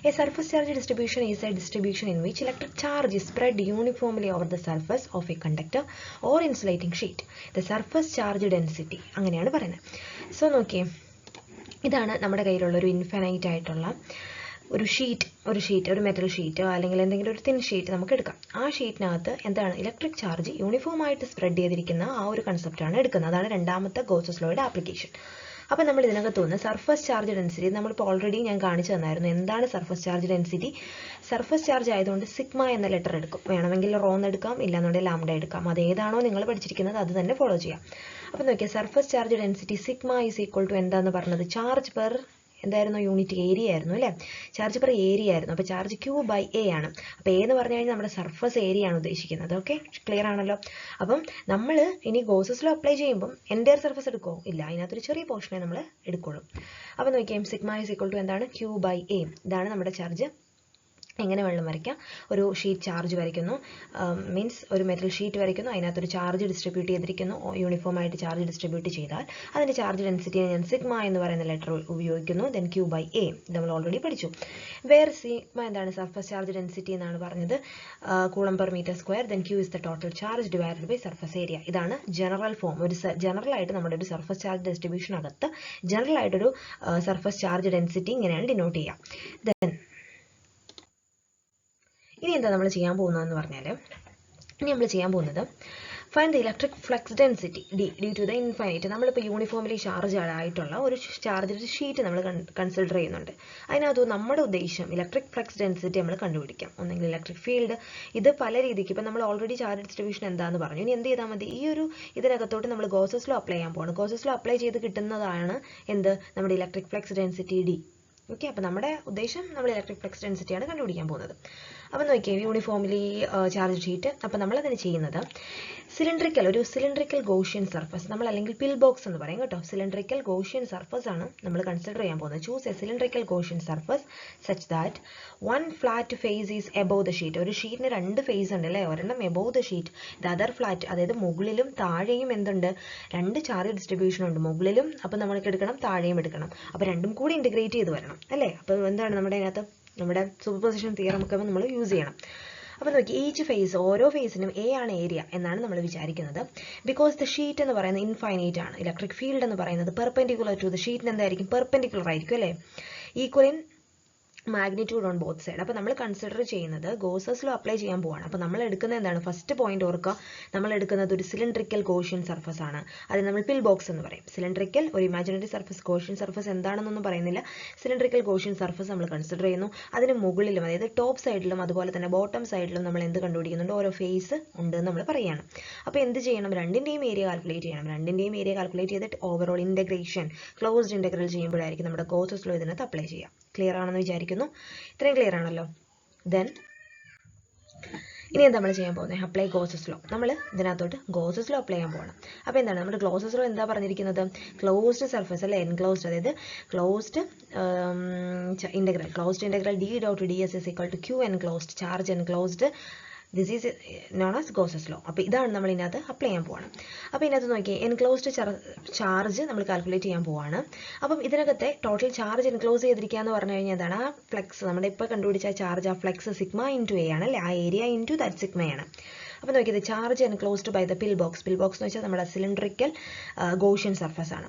A surface charge distribution is A distribution in which electric charge is spread uniformly over the surface of a conductor or insulating sheet. The surface charge density അങ്ങനെയാണ് പറയുന്നത്. So നോക്കിയേ, ഇതാണ് നമ്മുടെ കയ്യിലുള്ള ഒരു ഇൻഫിനൈറ്റ് ആയിട്ടുള്ള ഒരു മെറ്റൽ ഷീറ്റ് അല്ലെങ്കിൽ എന്തെങ്കിലും ഒരു തിൻ ഷീറ്റ് നമുക്ക് എടുക്കാം. ആ ഷീറ്റിനകത്ത് എന്താണ്? ഇലക്ട്രിക് ചാർജ് യൂണിഫോം ആയിട്ട് സ്പ്രെഡ് ചെയ്തിരിക്കുന്ന ആ ഒരു കൺസെപ്റ്റാണ് എടുക്കുന്നത്. അതാണ് രണ്ടാമത്തെ ഗോസസ് ലോയുടെ ആപ്ലിക്കേഷൻ. അപ്പോൾ നമ്മൾ ഇതിനകത്ത് തോന്നുന്ന സർഫസ് ചാർജ് ഡെൻസിറ്റി നമ്മളിപ്പോൾ ഓൾറെഡി ഞാൻ കാണിച്ചു തന്നായിരുന്നു. എന്താണ് surface charge density? Surface charge ആയതുകൊണ്ട് സിഗ്മ എന്ന ലെറ്റർ എടുക്കും. വേണമെങ്കിൽ റോ എന്ന് എടുക്കാം, ഇല്ലാന്നുണ്ടെങ്കിൽ ലാംഡ എടുക്കാം. അതേതാണോ നിങ്ങൾ പഠിച്ചിരിക്കുന്നത് അത് തന്നെ ഫോളോ ചെയ്യാം. അപ്പോൾ നോക്കിയാൽ surface charge density sigma is equal to എന്താന്ന് പറഞ്ഞത്? ചാർജ് പെർ എന്തായിരുന്നു? യൂണിറ്റ് ഏരിയ ആയിരുന്നു അല്ലേ? ചാർജ് പെർ ഏരിയ ആയിരുന്നു. അപ്പോൾ ചാർജ് ക്യൂ ബൈ എ ആണ്. അപ്പോൾ എ എന്ന് പറഞ്ഞു കഴിഞ്ഞാൽ നമ്മുടെ സർഫസ് ഏരിയ ആണ് ഉദ്ദേശിക്കുന്നത്. ഓക്കെ, ക്ലിയർ ആണല്ലോ? അപ്പം നമ്മൾ ഇനി ഗോസസ് ലോ അപ്ലൈ ചെയ്യുമ്പം എൻ്റയർ സർഫസ് എടുക്കുമോ? ഇല്ല, അതിനകത്തൊരു ചെറിയ പോർഷനെ നമ്മൾ എടുക്കുള്ളൂ. അപ്പോൾ നോക്കിയാൽ സിഗ്മ ഈസ് ഈക്വൽ ടു എന്താണ്? Q by A. ഇതാണ് നമ്മുടെ ചാർജ്. എങ്ങനെ വെള്ളം വരയ്ക്കാം? ഒരു ഷീറ്റ് ചാർജ് വരയ്ക്കുന്നു, മീൻസ് ഒരു മെറ്റൽ ഷീറ്റ് വരയ്ക്കുന്നു, അതിനകത്തൊരു ചാർജ് ഡിസ്ട്രിബ്യൂട്ട് ചെയ്തിരിക്കുന്നു. യൂണിഫോം ആയിട്ട് ചാർജ് ഡിസ്ട്രിബ്യൂട്ട് ചെയ്താൽ അതിൻ്റെ ചാർജ് ഡെൻസിറ്റിയെ ഞാൻ സിഗ്മ എന്ന് പറയുന്ന ലെറ്റർ ഉപയോഗിക്കുന്നു. ദെൻ ക്യൂ ബൈ എ നമ്മൾ ഓൾറെഡി പഠിച്ചു. വേറെ സിഗ്മ എന്താണ്? സർഫസ് ചാർജ് ഡെൻസിറ്റി എന്നാണ് പറഞ്ഞത്, coulomb per metre square. Then Q is the total charge divided by surface area. ഇതാണ് ജനറൽ ഫോം. ഒരു ജനറൽ ആയിട്ട് നമ്മുടെ ഒരു സർഫസ് ചാർജ് ഡിസ്ട്രിബ്യൂഷനകത്ത് ജനറൽ ആയിട്ടൊരു സർഫസ് ചാർജ് ഡെൻസിറ്റി ഇങ്ങനെയാണ് ഡിനോട്ട് ചെയ്യുക. ദെൻ ഇനി എന്താ നമ്മൾ ചെയ്യാൻ പോകുന്നതെന്ന് പറഞ്ഞാൽ, ഇനി നമ്മൾ ചെയ്യാൻ പോകുന്നത് find the electric flux density D due to the infinite. നമ്മളിപ്പോൾ യൂണിഫോംലി ചാർജ് ആയിട്ടുള്ള ഒരു ചാർജിൻ്റെ ഷീറ്റ് നമ്മൾ കൺസിഡർ ചെയ്യുന്നുണ്ട്. അതിനകത്ത് നമ്മുടെ ഉദ്ദേശം ഇലക്ട്രിക് ഫ്ലക്സ് ഡെൻസിറ്റി നമ്മൾ കണ്ടുപിടിക്കാം. ഒന്നെങ്കിൽ ഇലക്ട്രിക് ഫീൽഡ്, ഇത് പല രീതിക്ക്, ഇപ്പം നമ്മൾ ഓൾറെഡി ചാർജ് ഡിസ്ട്രിബ്യൂഷൻ എന്താണെന്ന് പറഞ്ഞു. ഇനി എന്ത് ചെയ്താൽ മതി, ഈ ഒരു ഇതിനകത്തോട്ട് നമ്മൾ ഗോസസ് ലോ അപ്ലൈ ചെയ്യാൻ പോകണം. ഗോസസ് ലോ അപ്ലൈ ചെയ്ത് കിട്ടുന്നതാണ് എന്ത്, നമ്മുടെ electric flux density D. Okay, അപ്പോൾ നമ്മുടെ ഉദ്ദേശം നമ്മൾ ഇലക്ട്രിക് ഫ്ലക്സ് ഡെൻസിറ്റിയാണ് കണ്ടുപിടിക്കാൻ പോകുന്നത്. അപ്പോൾ നോക്കിയാൽ യൂണിഫോംലി ചാർജ് ഷീറ്റ്. അപ്പോൾ നമ്മളതിന് ചെയ്യുന്നത് ഒരു സിലിണ്ടറിക്കൽ ഗോഷ്യൻ സർഫസ്, നമ്മൾ അല്ലെങ്കിൽ പിൽ ബോക്സ് എന്ന് പറയും കേട്ടോ. സിലിണ്ടറിക്കൽ ഗോഷ്യൻ സർഫസ് ആണ് നമ്മൾ കൺസിഡർ ചെയ്യാൻ പോകുന്നത്. Choose a cylindrical Gaussian surface such that one flat face is above the sheet. ഒരു ഷീറ്റിന് രണ്ട് ഫേസ് ഉണ്ട് അല്ലേ, ഒരെണ്ണം above the sheet, the other flat, അതായത് മുകളിലും താഴെയും എന്തുണ്ട്, രണ്ട് ചാർജ് ഡിസ്ട്രിബ്യൂഷൻ ഉണ്ട്, മുകളിലും അപ്പോൾ നമ്മൾക്ക് എടുക്കണം, താഴെയും എടുക്കണം. അപ്പോൾ രണ്ടും കൂടി ഇൻറ്റഗ്രേറ്റ് ചെയ്ത് വരണം അല്ലേ. അപ്പോൾ എന്താണ് നമ്മുടെ അതിനകത്ത് നമ്മുടെ സൂപ്പർപോസിഷൻ തിയറം ഒക്കെ നമ്മൾ യൂസ് ചെയ്യണം. അപ്പോൾ നോക്കി, ഈച്ച് ഫേസ്, ഓരോ ഫേസിനും എ ആണ് ഏരിയ എന്നാണ് നമ്മൾ വിചാരിക്കുന്നത്. ബിക്കോസ് ദ ഷീറ്റ് എന്ന് പറയുന്നത് ഇൻഫൈനൈറ്റ് ആണ്. ഇലക്ട്രിക് ഫീൽഡ് എന്ന് പറയുന്നത് പെർപെൻഡിക്കുലർ ടു ദ ഷീറ്റിന് എന്തായിരിക്കും, പെർപെൻഡിക്കുലർ ആയിരിക്കും അല്ലേ, equal in magnitude on both side. അപ്പോൾ നമ്മൾ കൺസിഡർ ചെയ്യുന്നത് ഗോസസ് ലോ അപ്ലൈ ചെയ്യാൻ പോവാണ്. അപ്പോൾ നമ്മൾ എടുക്കുന്നത് എന്താണ്, ഫസ്റ്റ് പോയിന്റ് ഓർക്കുക, നമ്മൾ എടുക്കുന്നത് ഒരു സിലിണ്ടറിക്കൽ ഗോഷ്യൻ സർഫസ് ആണ്. അത് നമ്മൾ പിൽ ബോക്സ് എന്ന് പറയും. സിലിണ്ടറിക്കൽ ഒരു ഇമാജിനറി സർഫസ്, ഗോഷ്യൻ സർഫസ് എന്താണെന്നൊന്നും പറയുന്നില്ല. സിലിണ്ടറിക്കൽ ഗോഷ്യൻ സർഫസ് നമ്മൾ കൺസിഡർ ചെയ്യുന്നു. അതിന് മുകളിലും, അതായത് ടോപ്പ് സൈഡിലും അതുപോലെ തന്നെ ബോട്ടം സൈഡിലും നമ്മൾ എന്ത് കണ്ടുപിടിക്കുന്നുണ്ട്, ഓരോ ഫേസ് ഉണ്ട് എന്ന് നമ്മൾ പറയുകയാണ്. അപ്പോൾ എന്ത് ചെയ്യണം, രണ്ടിൻ്റെയും ഏരിയ കാൽക്കുലേറ്റ് ചെയ്യണം. രണ്ടിൻ്റെയും ഏരിയ കാൽക്കുലേറ്റ് ചെയ്തിട്ട് ഓവറോൾ ഇൻ്റഗ്രേഷൻ, ക്ലോസ്ഡ് ഇൻ്റഗ്രൽ ചെയ്യുമ്പോഴായിരിക്കും നമ്മുടെ ഗോസസ് ലോ ഇതിനകത്ത് അപ്ലൈ ചെയ്യാം. ക്ലിയർ ആണെന്ന് വിചാരിക്കുന്നു. ഇത്രയും ക്ലിയർ ആണല്ലോ. ദെൻ ഇനി എന്താ നമ്മൾ ചെയ്യാൻ പോകുന്നത്, അപ്ലൈ ഗോസസ് ലോ. നമ്മൾ ഇതിനകത്തോട്ട് ഗോസസ് ലോ അപ്ലൈ ചെയ്യാൻ പോകണം. അപ്പോൾ എന്താണ് നമ്മുടെ ഗോസസ് ലോ എന്താ പറഞ്ഞിരിക്കുന്നത്, ക്ലോസ്ഡ് സർഫസ് അല്ലെ, എൻക്ലോസ്ഡ്, അതായത് closed integral D dot D S is equal to Q enclosed charge enclosed, this is known as Gauss's law. അപ്പോൾ ഇതാണ് നമ്മൾ ഇതിനകത്ത് അപ്ലൈ ചെയ്യാൻ പോവാണ്. അപ്പോൾ ഇതിനകത്ത് നോക്കിയാൽ എൻക്ലോസ്ഡ് ചാർജ് നമ്മൾ കാൽക്കുലേറ്റ് ചെയ്യാൻ പോവാണ്. അപ്പം ഇതിനകത്തെ ടോട്ടൽ ചാർജ് എൻക്ലോസ് ചെയ്തിരിക്കുക എന്ന് പറഞ്ഞു കഴിഞ്ഞാൽ എന്താണ്, ആ ഫ്ലെക്സ് നമ്മുടെ ഇപ്പോൾ കണ്ടുപിടിച്ച ചാർജ്, ആ ഫ്ലെക്സ് സിഗ്മ ഇൻറ്റു എ ആണ് അല്ലേ, ആ ഏരിയ ഇൻറ്റു ദാറ്റ് സിഗ്മയാണ്. അപ്പോൾ നോക്കിയത് charge enclosed by the pill box. Pill box എന്ന് വെച്ചാൽ നമ്മുടെ സിലിണ്ടറിക്കൽ ഗോഷ്യൻ സർഫസ് ആണ്.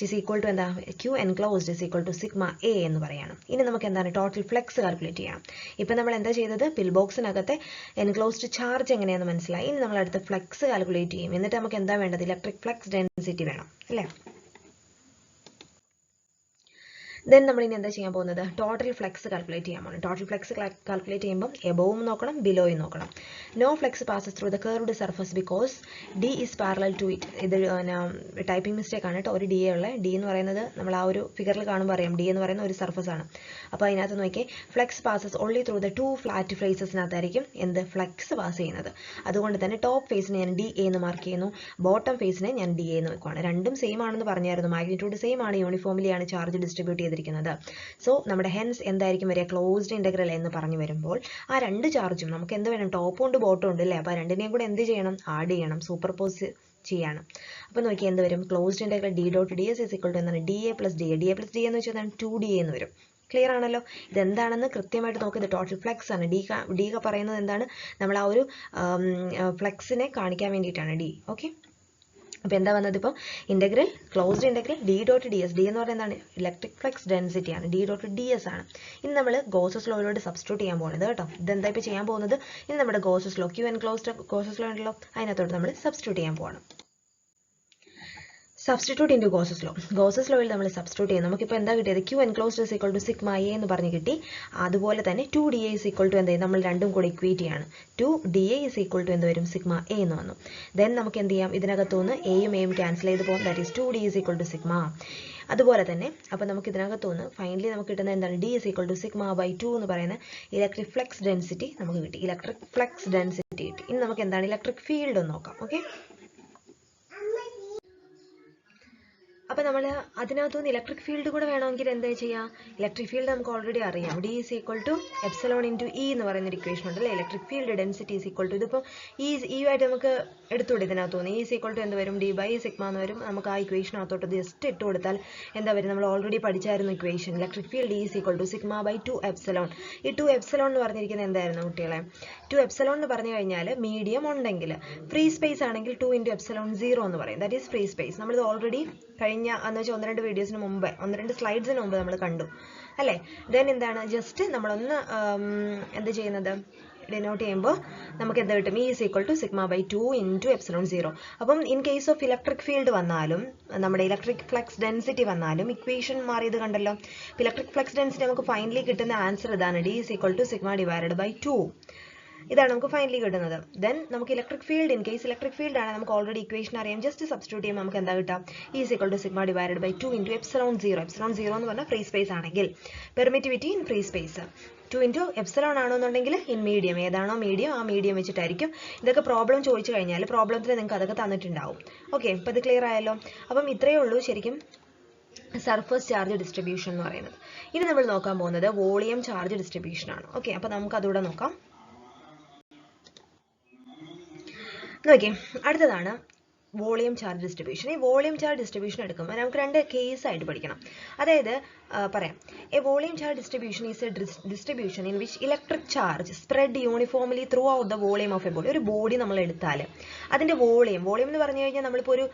ഇസ് ഈക്വൽ ടു എന്താ, Q enclosed is equal to sigma A എന്ന് പറയാണ്. ഇനി നമുക്ക് എന്താണ് ടോട്ടൽ ഫ്ലെക്സ് കാൽക്കുലേറ്റ് ചെയ്യണം. ഇപ്പം നമ്മൾ എന്താ ചെയ്തത്, പിൽ ബോക്സിനകത്തെ എൻക്ലോസ്ഡ് ചാർജ് എങ്ങനെയാണെന്ന് മനസ്സിലായി. ഇനി നമ്മൾ അടുത്ത ഫ്ലെക്സ് കാൽക്കുലേറ്റ് ചെയ്യും. എന്നിട്ട് നമുക്ക് എന്താ വേണ്ടത്, ഇലക്ട്രിക് ഫ്ലക്സ് ഡെൻസിറ്റി വേണം അല്ലേ. ദെൻ നമ്മൾ ഇനി എന്താ ചെയ്യാൻ പോകുന്നത്, ടോട്ടൽ ഫ്ലെക്സ് കാൽക്കുലേറ്റ് ചെയ്യാൻ പോകുന്നത്. ടോട്ടൽ ഫ്ലെക്സ് കാൽക്കുലേറ്റ് ചെയ്യുമ്പോൾ എബോവും നോക്കണം, ബിലോയും നോക്കണം. No flux passes through the curved surface because D is parallel to it. ഇത് ടൈപ്പിംഗ് മിസ്റ്റേക്ക് ആണ് കേട്ടോ. ഒരു ഡി ഉള്ള ഡി എന്ന് പറയുന്നത് നമ്മൾ ആ ഒരു ഫിഗറിൽ കാണുമ്പോൾ അറിയാം, ഡി എന്ന് പറയുന്ന ഒരു സർഫസ് ആണ്. അപ്പോൾ അതിനകത്ത് നോക്കിയേ, flux passes only through the two flat ഫേസസിനകത്തായിരിക്കും എന്ത് ഫ്ലെക്സ് പാസ് ചെയ്യുന്നത്. അതുകൊണ്ട് തന്നെ ടോപ്പ് ഫേസിനെ ഞാൻ ഡി എ എന്ന് മാർക്ക് ചെയ്യുന്നു, ബോട്ടം ഫേസിനെ ഞാൻ ഡി എ എന്ന് വെക്കുവാണ്. രണ്ടും സെയിം ആണെന്ന് പറഞ്ഞായിരുന്നു, മാഗ്നിറ്റ്യൂഡ് സെയിം ആണ്, യൂണിഫോംലി ആണ് ചാർജ് ഡിസ്ട്രിബ്യൂട്ട് ചെയ്തിരിക്കുന്നത്. സോ നമ്മുടെ ഹെൻസ് എന്തായിരിക്കും വരിക, ക്ലോസ്ഡ് ഇന്റഗ്രൽ എന്ന് പറഞ്ഞു വരുമ്പോൾ ആ രണ്ട് ചാർജും നമുക്ക് എന്ത് വേണം, ടോപ്പും ഉണ്ട് ബോട്ടും ഉണ്ട് അല്ലേ. അപ്പോൾ രണ്ടിനെയും കൂടെ എന്ത് ചെയ്യണം, ആഡ് ചെയ്യണം, സൂപ്പർപോസ് ചെയ്യണം. അപ്പോൾ നോക്കി എന്ത് വരും, closed integral D dot D S is equal to എന്താണ്, D A plus D A. D A plus D എന്ന് വെച്ചാൽ 2DA എന്ന് വരും. ക്ലിയർ ആണല്ലോ. ഇതെന്താണെന്ന് കൃത്യമായിട്ട് നോക്കുന്നത് ടോട്ടൽ ഫ്ലെക്സ് ആണ്. ഡി പറയുന്നത് എന്താണ്, നമ്മൾ ആ ഒരു ഫ്ലെക്സിനെ കാണിക്കാൻ വേണ്ടിയിട്ടാണ് ഡി. ഓക്കെ, അപ്പോൾ എന്താ വന്നത്, ഇപ്പോൾ integral closed integral D dot D S. D എന്ന് പറയുന്നത് എന്താണ്, ഇലക്ട്രിക് ഫ്ലക്സ് ഡെൻസിറ്റി ആണ്, ഡി ഡോട്ട് ഡി എസ് ആണ്. ഇനി നമ്മൾ ഗോസസ് ലോയിലോട്ട് സബ്സ്റ്റിറ്റ്യൂട്ട് ചെയ്യാൻ പോകുന്നത് കേട്ടോ. ഇതെന്താ ഇപ്പോൾ ചെയ്യാൻ പോകുന്നത്, ഇനി നമ്മുടെ Gauss's law, Q enclosed Gauss's law ഉണ്ടല്ലോ, അതിനകത്തോട്ട് നമ്മൾ സബ്സ്റ്റിറ്റ്യൂട്ട് ചെയ്യാൻ പോകണം. Substitute into Gauss's law. Gauss's ലോയിൽ നമ്മൾ സബ്സ്റ്റിറ്റ്യൂട്ട് ചെയ്യും. നമുക്കിപ്പോൾ എന്താ കിട്ടിയത്, Q enclosed is equal to sigma A എന്ന് പറഞ്ഞ് കിട്ടി. അതുപോലെ തന്നെ 2DA ഇസ് ഈക്വൽ ടു എന്താ, നമ്മൾ രണ്ടും കൂടി ഇക്വേറ്റ് ചെയ്യാണ്. 2DA ഇസ് ഈക്വൽ ടു എന്ത് വരും, സിഗ്മ എ എന്ന് വന്നു. ദെൻ നമുക്ക് എന്ത് ചെയ്യാം, ഇതിനകത്തുനിന്ന് എയും എയും ക്യാൻസൽ ചെയ്ത് പോകും, that is 2D is equal to sigma. അതുപോലെ തന്നെ അപ്പോൾ നമുക്ക് ഇതിനകത്തുനിന്ന് ഫൈനലി നമുക്ക് കിട്ടുന്ന എന്താണ്, D is equal to sigma by 2 എന്ന് പറയുന്ന ഇലക്ട്രിക് ഫ്ലക്സ് ഡെൻസിറ്റി നമുക്ക് കിട്ടി. ഇലക്ട്രിക് ഫ്ലക്സ് ഡെൻസിറ്റി കിട്ടി. ഇനി നമുക്ക് എന്താണ് ഇലക്ട്രിക് ഫീൽഡ് ഒന്ന് നോക്കാം. ഓക്കെ, അപ്പോൾ നമ്മൾ അതിനകത്തുനിന്ന് ഇലക്ട്രിക് ഫീൽഡ് കൂടെ വേണമെങ്കിൽ എന്താ ചെയ്യുക, ഇലക്ട്രിക് ഫീൽഡ് നമുക്ക് ഓൾറെഡി അറിയാം, D is equal to epsilon into E എന്ന് പറയുന്ന ഒരു ഇക്വേഷൻ ഉണ്ടല്ലേ. Electric field density is equal to, ഇതിപ്പോൾ ഈ ആയിട്ട് നമുക്ക് എടുത്തുകൂടെ ഇതിനകത്തുനിന്ന്, ഈസ് ഈക്വൽ ടു എന്ത് വരും, ഡി ബൈ സിഗ്മ എന്ന് വരും. നമുക്ക് ആ ഇക്വേഷനകത്തോട്ട് ജസ്റ്റ് ഇട്ട് കൊടുത്താൽ എന്താ വരും, നമ്മൾ ഓൾറെഡി പഠിച്ചായിരുന്നു equation, electric field is equal to sigma by 2 epsilon. ഈ 2 എപ്സിലോൺ എന്ന് പറഞ്ഞിരിക്കുന്നത് എന്തായിരുന്നു കുട്ടികളെ, 2 എപ്സിലോൺ എന്ന് പറഞ്ഞു കഴിഞ്ഞാൽ മീഡിയം ഉണ്ടെങ്കിൽ, ഫ്രീ സ്പേസ് ആണെങ്കിൽ 2 ഇൻറ്റു എപ്സിലോൺ 0 എന്ന് പറയും, ദാറ്റ് ഈസ് ഫ്രീ സ്പേസ്. നമ്മളിത് ഓൾറെഡി കഴിഞ്ഞ എന്ന് വെച്ചാൽ 1-2 വീഡിയോസിന് മുമ്പ് 1-2 സ്ലൈഡ്സിന് മുമ്പ് നമ്മൾ കണ്ടു അല്ലേ. ദെൻ എന്താണ്, ജസ്റ്റ് നമ്മളൊന്ന് എന്ത് ചെയ്യുന്നത്, ഡിനോട്ട് ചെയ്യുമ്പോൾ നമുക്ക് എന്താ കിട്ടും? E is equal to sigma by 2 into epsilon 0. അപ്പം in case of electric field വന്നാലും നമ്മുടെ ഇലക്ട്രിക് ഫ്ലക്സ് ഡെൻസിറ്റി വന്നാലും ഇക്വേഷൻ മാറിയത് കണ്ടല്ലോ. ഇലക്ട്രിക് ഫ്ലക്സ് ഡെൻസിറ്റി നമുക്ക് ഫൈനലി കിട്ടുന്ന ആൻസർ ഇതാണ്, D is equal to sigma divided by 2. ഇതാണ് നമുക്ക് ഫൈനലി കിട്ടുന്നത്. ദെൻ നമുക്ക് electric field, in case electric field ആണ് നമുക്ക് ഓൾറെഡി ഇക്വേഷൻ അറിയാം, ജസ്റ്റ് സബ്സ്റ്റിറ്റ്യൂട്ട് ചെയ്യുമ്പോൾ നമുക്ക് എന്താ കിട്ടാം? E is equal to sigma divided by 2 into epsilon 0. epsilon 0 എന്ന് പറഞ്ഞാൽ ഫ്രീ സ്പേസ് ആണെങ്കിൽ permittivity in free space, 2 into epsilon ആണെന്നുണ്ടെങ്കിൽ ഇൻ മീഡിയം, ഏതാണോ മീഡിയം ആ മീഡിയം വെച്ചിട്ടായിരിക്കും. ഇതൊക്കെ പ്രോബ്ലം ചോദിച്ചു കഴിഞ്ഞാൽ പ്രോബ്ലത്തിൽ നിങ്ങൾക്ക് അതൊക്കെ തന്നിട്ടുണ്ടാവും. ഓക്കെ, അപ്പോൾ ഇത് ക്ലിയർ ആയല്ലോ. അപ്പം ഇത്രയേ ഉള്ളൂ ശരിക്കും സർഫസ് ചാർജ് ഡിസ്ട്രിബ്യൂഷൻ എന്ന് പറയുന്നത്. ഇനി നമ്മൾ നോക്കാൻ പോകുന്നത് വോളിയം ചാർജ് ഡിസ്ട്രിബ്യൂഷൻ ആണ്. ഓക്കെ, അപ്പോൾ നമുക്ക് അതുകൂടെ നോക്കാം. നോക്കിയേ, അടുത്തതാണ് വോളിയം ചാർജ് ഡിസ്ട്രിബ്യൂഷൻ. ഈ വോളിയം ചാർജ് ഡിസ്ട്രിബ്യൂഷൻ എടുക്കുമ്പോൾ നമുക്ക് രണ്ട് കേസ് ആയിട്ട് പഠിക്കണം. അതായത് പറയാം, A volume charge distribution is A distribution in which electric charge spread uniformly through out the volume of A body. ഒരു ബോഡി നമ്മൾ എടുത്താൽ അതിന്റെ വോളിയം എന്ന് പറഞ്ഞു കഴിഞ്ഞാൽ നമ്മളിപ്പോൾ ഒരു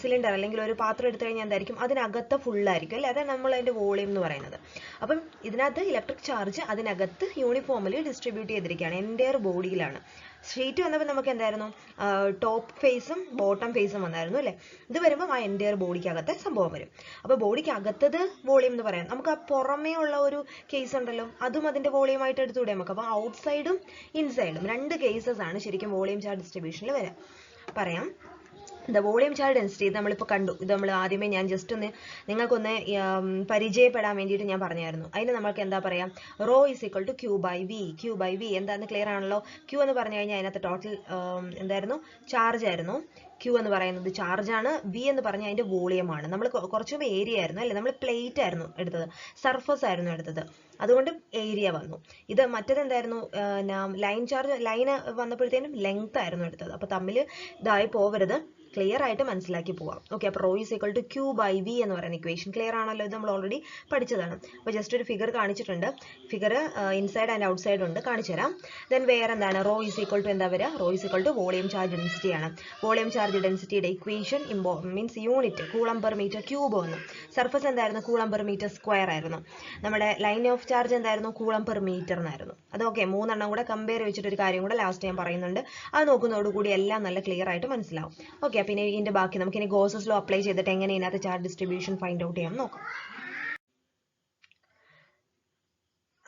സിലിണ്ടർ അല്ലെങ്കിൽ ഒരു പാത്രം എടുത്തു കഴിഞ്ഞാൽ എന്തായിരിക്കും? അതിനകത്ത് ഫുള്ളായിരിക്കും അല്ലേ? അതാണ് നമ്മൾ അതിന്റെ വോളിയം എന്ന് പറയുന്നത്. അപ്പം ഇതിനകത്ത് ഇലക്ട്രിക് ചാർജ് അതിനകത്ത് യൂണിഫോംലി ഡിസ്ട്രിബ്യൂട്ട് ചെയ്തിരിക്കുകയാണ്, എൻ്റയർ ബോഡിയിലാണ്. ഷീറ്റ് വന്നപ്പോൾ നമുക്ക് എന്തായിരുന്നു? ടോപ്പ് ഫേസും ബോട്ടം ഫേസും വന്നായിരുന്നു അല്ലേ? ഇത് വരുമ്പോൾ ആ എൻ്റയർ ബോഡിക്കകത്തെ സംഭവം വരും. അപ്പോൾ ബോഡിക്ക് അകത്തത് വോളിയം എന്ന് പറയാം. നമുക്ക് ആ പുറമേ ഉള്ള ഒരു കേസ് ഉണ്ടല്ലോ, അതും അതിന്റെ വോളിയം ആയിട്ട് എടുത്തുകൂടെ നമുക്ക്? അപ്പോൾ ഔട്ട്സൈഡും ഇൻസൈഡും രണ്ട് കേസസ് ആണ് ശരിക്കും വോളിയം ചാർജ് ഡിസ്ട്രിബ്യൂഷനിൽ വരാം. പറയാം, ദ വോളിയം ചാർജ് ഡെൻസിറ്റി ഇത് നമ്മളിപ്പോൾ കണ്ടു. ഇത് നമ്മൾ ആദ്യമേ ഞാൻ ജസ്റ്റ് ഒന്ന് നിങ്ങൾക്കൊന്ന് പരിചയപ്പെടാൻ വേണ്ടിയിട്ട് ഞാൻ പറഞ്ഞായിരുന്നു. അതിന് നമുക്ക് എന്താ പറയാം? Rho is equal to Q by V. Q by V എന്താണെന്ന് ക്ലിയർ ആണല്ലോ. ക്യൂ എന്ന് പറഞ്ഞു കഴിഞ്ഞാൽ അതിനകത്ത് ടോട്ടൽ എന്തായിരുന്നു? ചാർജ് ആയിരുന്നു. ക്യൂ എന്ന് പറയുന്നത് ചാർജാണ്, വി എന്ന് പറഞ്ഞാൽ അതിന്റെ വോളിയം ആണ്. നമ്മൾ കുറച്ചും ഏരിയ ആയിരുന്നു അല്ലേ? നമ്മൾ പ്ലേറ്റ് ആയിരുന്നു എടുത്തത്, സർഫസ് ആയിരുന്നു എടുത്തത്, അതുകൊണ്ട് ഏരിയ വന്നു. ഇത് മറ്റേത് എന്തായിരുന്നു? ലൈൻ ചാർജ്, ലൈന് വന്നപ്പോഴത്തേനും ലെങ്ത് ആയിരുന്നു എടുത്തത്. അപ്പോൾ തമ്മിൽ ഇതായി പോവരുത്, ക്ലിയർ ആയിട്ട് മനസ്സിലാക്കി പോവാം. ഓക്കെ, അപ്പോൾ rho is equal to Q by V എന്ന് പറയുന്ന ഇക്വേഷൻ ക്ലിയർ ആണല്ലോ. ഇത് നമ്മൾ ഓൾറെഡി പഠിച്ചതാണ്. അപ്പോൾ ജസ്റ്റ് ഒരു ഫിഗർ കാണിച്ചിട്ടുണ്ട്. Figure inside and out side ഉണ്ട്, കാണിച്ചു തരാം. ദെൻ വേറെ എന്താണ്? റോ ഈസ് ഈക്വൽ ടു എന്താ വരിക? Rho is equal to volume charge density ആണ്. വോളിയം ചാർജ് ഡെൻസിറ്റിയുടെ equation means unit coulomb per metre cube വന്നു. സർഫസ് എന്തായിരുന്നു? കൂളം പെർ മീറ്റർ സ്ക്വയർ ആയിരുന്നു. നമ്മുടെ ലൈൻ ഓഫ് ചാർജ് എന്തായിരുന്നു? കൂളം പെർ മീറ്റർ എന്നായിരുന്നു. അതൊക്കെ മൂന്നെണ്ണം കൂടെ കമ്പയർ വെച്ചിട്ട് ഒരു കാര്യം കൂടെ ലാസ്റ്റ് ഞാൻ പറയുന്നുണ്ട്. അത് നോക്കുന്നതോടുകൂടി എല്ലാം നല്ല ക്ലിയർ ആയിട്ട് മനസ്സിലാവും. ഓക്കെ, പിന്നെ ഇതിന്റെ ബാക്കി നമുക്ക് ഇനി ഗോസസ് ലോ അപ്ലൈ ചെയ്തിട്ട് എങ്ങനെ ഇതിനകത്ത് ചാർജ് ഡിസ്ട്രിബ്യൂഷൻ ഫൈൻഡ് ഔട്ട് ചെയ്യാം നോക്കാം.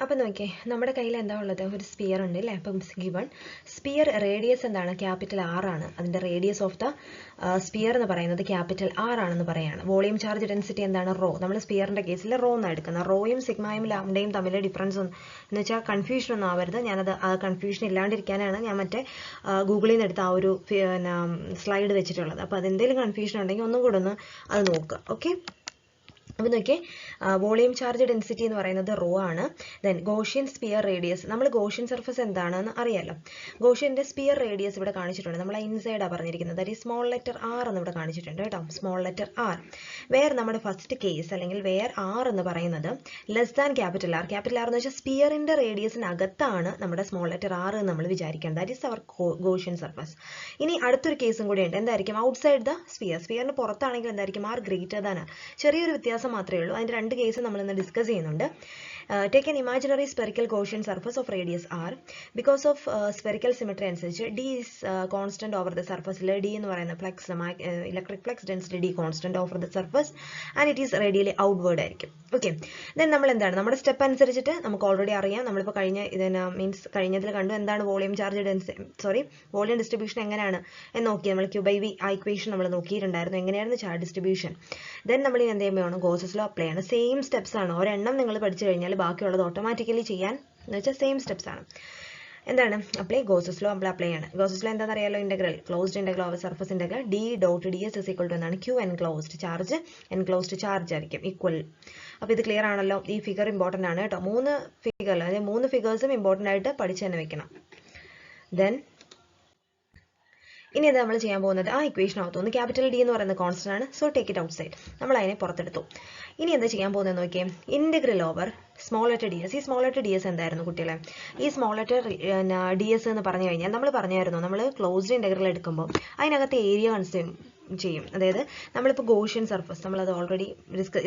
അപ്പം നോക്കിയേ, നമ്മുടെ കയ്യിൽ എന്താ ഉള്ളത്? ഒരു സ്പിയർ ഉണ്ട് അല്ലേ? അപ്പം ഗിവൺ സ്പിയർ റേഡിയസ് എന്താണ്? ക്യാപിറ്റൽ R ആണ്. അതിന്റെ റേഡിയസ് ഓഫ് ദ സ്പിയർ എന്ന് പറയുന്നത് ക്യാപിറ്റൽ R ആണെന്ന് പറയാണ്. വോളിയം ചാർജ് ഡെൻസിറ്റി എന്താണ്? റോ. നമ്മൾ സ്പിയറിന്റെ കേസിൽ റോ എന്നാണ് എടുക്കുന്നത്. റോയും സിഗ്മയും ലാംഡയും തമ്മിൽ ഡിഫറൻസ് എന്ന് വെച്ചാൽ കൺഫ്യൂഷൻ ഒന്നും ആവരുത്. ഞാനത് കൺഫ്യൂഷൻ ഇല്ലാണ്ടിരിക്കാനാണ് ഞാൻ മറ്റേ ഗൂഗിളിൽ നിന്ന് എടുത്ത ആ ഒരു സ്ലൈഡ് വെച്ചിട്ടുള്ളത്. അപ്പോൾ അതെന്തെങ്കിലും കൺഫ്യൂഷൻ ഉണ്ടെങ്കിൽ ഒന്നും കൂടെ ഒന്ന് അത് നോക്കുക. ഓക്കെ, അപ്പോൾ നോക്കിയേ, വോളിയം ചാർജ് ഡെൻസിറ്റി എന്ന് പറയുന്നത് റോ ആണ്. ദെൻ ഗോഷ്യൻ സ്പിയർ റേഡിയസ്, നമ്മൾ ഗോഷ്യൻ സർഫസ് എന്താണെന്ന് അറിയാലോ. ഗോഷ്യന്റെ സ്പിയർ റേഡിയസ് ഇവിടെ കാണിച്ചിട്ടുണ്ട്. നമ്മൾ ഇൻസൈഡാണ് പറഞ്ഞിരിക്കുന്നത്. That is small letter R എന്ന് ഇവിടെ കാണിച്ചിട്ടുണ്ട് കേട്ടോ, സ്മോൾ ലെറ്റർ R. വേർ നമ്മുടെ ഫസ്റ്റ് കേസ് അല്ലെങ്കിൽ വേർ R എന്ന് പറയുന്നത് less than capital R. Capital R എന്ന് വെച്ചാൽ സ്പിയറിന്റെ റേഡിയസിനകത്താണ് നമ്മുടെ സ്മോൾ ലെറ്റർ R എന്ന് നമ്മൾ വിചാരിക്കേണ്ടത്. That is our Gaussian surface. ഇനി അടുത്തൊരു കേസും കൂടി ഉണ്ട്. എന്തായിരിക്കും? Outside the sphere. സ്പിയറിന് പുറത്താണെങ്കിൽ എന്തായിരിക്കും? R greater than R. ചെറിയൊരു വ്യത്യാസം മാത്രമേ ഉള്ളൂ. അതിന്റെ രണ്ട് കേസ് നമ്മൾ ഇന്ന് ഡിസ്കസ് ചെയ്യുന്നുണ്ട്. Take an imaginary spherical Gaussian surface of radius R. Because of spherical symmetry അനുസരിച്ച് D is constant over the സർഫസിൽ. D എന്ന് പറയുന്ന flux, electric flux density D constant over the surface and it is radially outward ആയിരിക്കും. Okay, then നമ്മൾ എന്താണ്? നമ്മുടെ step അനുസരിച്ചിട്ട് നമുക്ക് ഓൾറെഡി അറിയാം. നമ്മളിപ്പോൾ കഴിഞ്ഞതിൽ കണ്ടു എന്താണ് വോളിയം ചാർജ് വോളിയം ഡിസ്ട്രിബ്യൂഷൻ എങ്ങനെയാണ് എന്ന് നോക്കി. നമ്മൾ ക്യൂ ബൈ വി ആ ഇക്വേഷൻ നമ്മൾ നോക്കിയിട്ടുണ്ടായിരുന്നു, എങ്ങനെയായിരുന്നു ചാർജ് ഡിസ്ട്രിബ്യൂഷൻ. ദെൻ നമ്മൾ എന്ത് ചെയ്യുമ്പോൾ ഗോസസ് ലോ അപ്ലൈ ആണ്. സെയിം സ്റ്റെപ്സ് ആണ്. ഒരെണ്ണം നിങ്ങൾ പഠിച്ചു കഴിഞ്ഞാൽ ബാക്കിയുള്ളത് ഓട്ടോമാറ്റിക്കലി ചെയ്യാൻ എന്ന് വെച്ചാൽ സെയിം സ്റ്റെപ്സ് ആണ്. എന്താണ്? അപ്ലൈ ഗോസസ് ലോ അപ്ലൈ ആണ്. ഗോസസ് ലോ എന്താണെന്ന് അറിയാലോ? Integral closed integral over surface integral D dot ds is equal to എന്താണ്? Q enclosed charge, enclosed charge ആയിരിക്കും ഈക്വൽ. അപ്പോൾ ഇത് ക്ലിയർ ആണല്ലോ. ഈ ഫിഗർ ഇമ്പോർട്ടൻ്റ് ആണ് കേട്ടോ. മൂന്ന് ഫിഗേഴ്സും ഇമ്പോർട്ടൻ്റ് ആയിട്ട് പഠിച്ചു തന്നെ വെക്കണം. ദെൻ ഇനി എന്താ നമ്മൾ ചെയ്യാൻ പോകുന്നത്? ആ ഇക്വേഷൻ അകത്തുനിന്ന് ക്യാപിറ്റൽ D എന്ന് പറയുന്നത് കോൺസ്റ്റന്റ് ആണ്. So take it out side. നമ്മൾ അതിനെ പുറത്തെടുത്തു. ഇനി എന്താ ചെയ്യാൻ പോകുന്നത് നോക്കിയേ? Integral over small letter ds. ഈ സ്മോൾ ലെറ്റർ ds എന്തായിരുന്നു കുട്ടികളെ? ഈ സ്മോൾ ലെറ്റർ ds എന്ന് പറഞ്ഞു കഴിഞ്ഞാൽ നമ്മൾ പറഞ്ഞായിരുന്നു, നമ്മൾ ക്ലോസ്ഡ് ഇന്റഗ്രൽ എടുക്കുമ്പോൾ അതിനകത്ത് ഏരിയ ചെയ്യും. അതായത് നമ്മളിപ്പോൾ ഗോഷ്യൻ സർഫസ് നമ്മളത് ഓൾറെഡി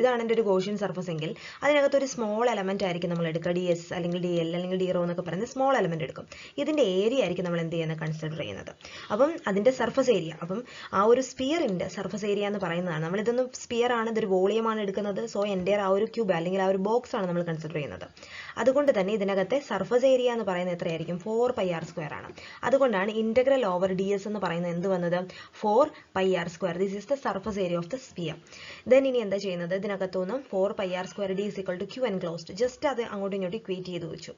ഇതാണ് എൻ്റെ ഒരു ഗോഷ്യൻ സർഫസ് എങ്കിൽ അതിനകത്ത് ഒരു സ്മോൾ എലമെന്റ് ആയിരിക്കും നമ്മൾ എടുക്കുക, DS അല്ലെങ്കിൽ DL അല്ലെങ്കിൽ DRO എന്നൊക്കെ പറയുന്ന സ്മോൾ എലമെന്റ് എടുക്കും. ഇതിന്റെ ഏരിയ ആയിരിക്കും നമ്മൾ എന്ത് ചെയ്യുന്നത്, കൺസിഡർ ചെയ്യുന്നത്. അപ്പം അതിന്റെ സർഫസ് ഏരിയ, അപ്പം ആ ഒരു സ്പിയറിന്റെ സർഫസ് ഏരിയ എന്ന് പറയുന്നതാണ്. നമ്മൾ ഇതൊന്നും സ്പിയർ ആണ്, ഇതൊരു വോളിയം ആണ് എടുക്കുന്നത്. സോ എൻ്റെ ആ ഒരു ക്യൂബ് അല്ലെങ്കിൽ ആ ഒരു ബോക്സ് ആണ് നമ്മൾ കൺസിഡർ ചെയ്യുന്നത്. അതുകൊണ്ട് തന്നെ ഇതിനകത്തെ സർഫസ് ഏരിയ എന്ന് പറയുന്നത് എത്രയായിരിക്കും, 4πr² ആണ്. അതുകൊണ്ടാണ് ഇന്റഗ്രൽ ഓവർ DS എന്ന് പറയുന്നത് എന്ത് വന്നത്, 4πr². This is the surface area of the sphere. Then ഇനി എന്താ ചെയ്യുന്നത്, ഇതിനകത്തുനിന്ന് 4πr² D = Q enclosed just അത് അങ്ങോട്ടും ഇങ്ങോട്ടും ഇക്വേറ്റ് ചെയ്ത് വെച്ചു.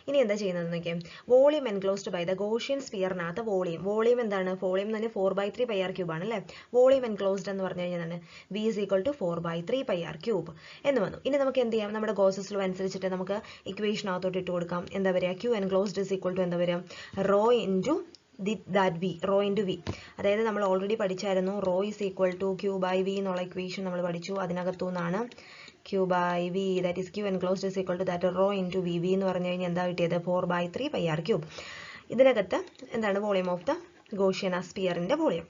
ഇനി എന്താ ചെയ്യുന്നത് നോക്കിയാൽ, volume enclosed by the Gaussian സ്പിയറിനകത്ത് വോളിയം എന്താണ്, വോളിയം തന്നെ 4/3πr³ ആണ് അല്ലേ. വോളിയം എൻക്ലോസ്ഡ് എന്ന് പറഞ്ഞു കഴിഞ്ഞാൽ V = 4/3πr³ എന്ന് വന്നു. ഇനി നമുക്ക് എന്ത് ചെയ്യാം, നമ്മുടെ ഗോസസ് ലോ അനുസരിച്ചിട്ട് നമുക്ക് ഇക്വേഷനകത്തോട്ട് ഇട്ട് കൊടുക്കാം. എന്താ പറയുക, Q enclosed = എന്താ പറയുക, rho into rho into V. അതായത് നമ്മൾ ഓൾറെഡി പഠിച്ചായിരുന്നു റോ = Q/V എന്നുള്ള ഇക്വേഷൻ നമ്മൾ പഠിച്ചു. അതിനകത്തു നിന്നാണ് Q/V, that is Q enclosed = that rho into VV എന്ന് പറഞ്ഞു കഴിഞ്ഞാൽ എന്താ കിട്ടിയത്, 4/3πr³. ഇതിനകത്ത് എന്താണ്, വോളിയം ഓഫ് ദ ഗോഷ്യൻ സ്പിയറിന്റെ വോളിയം.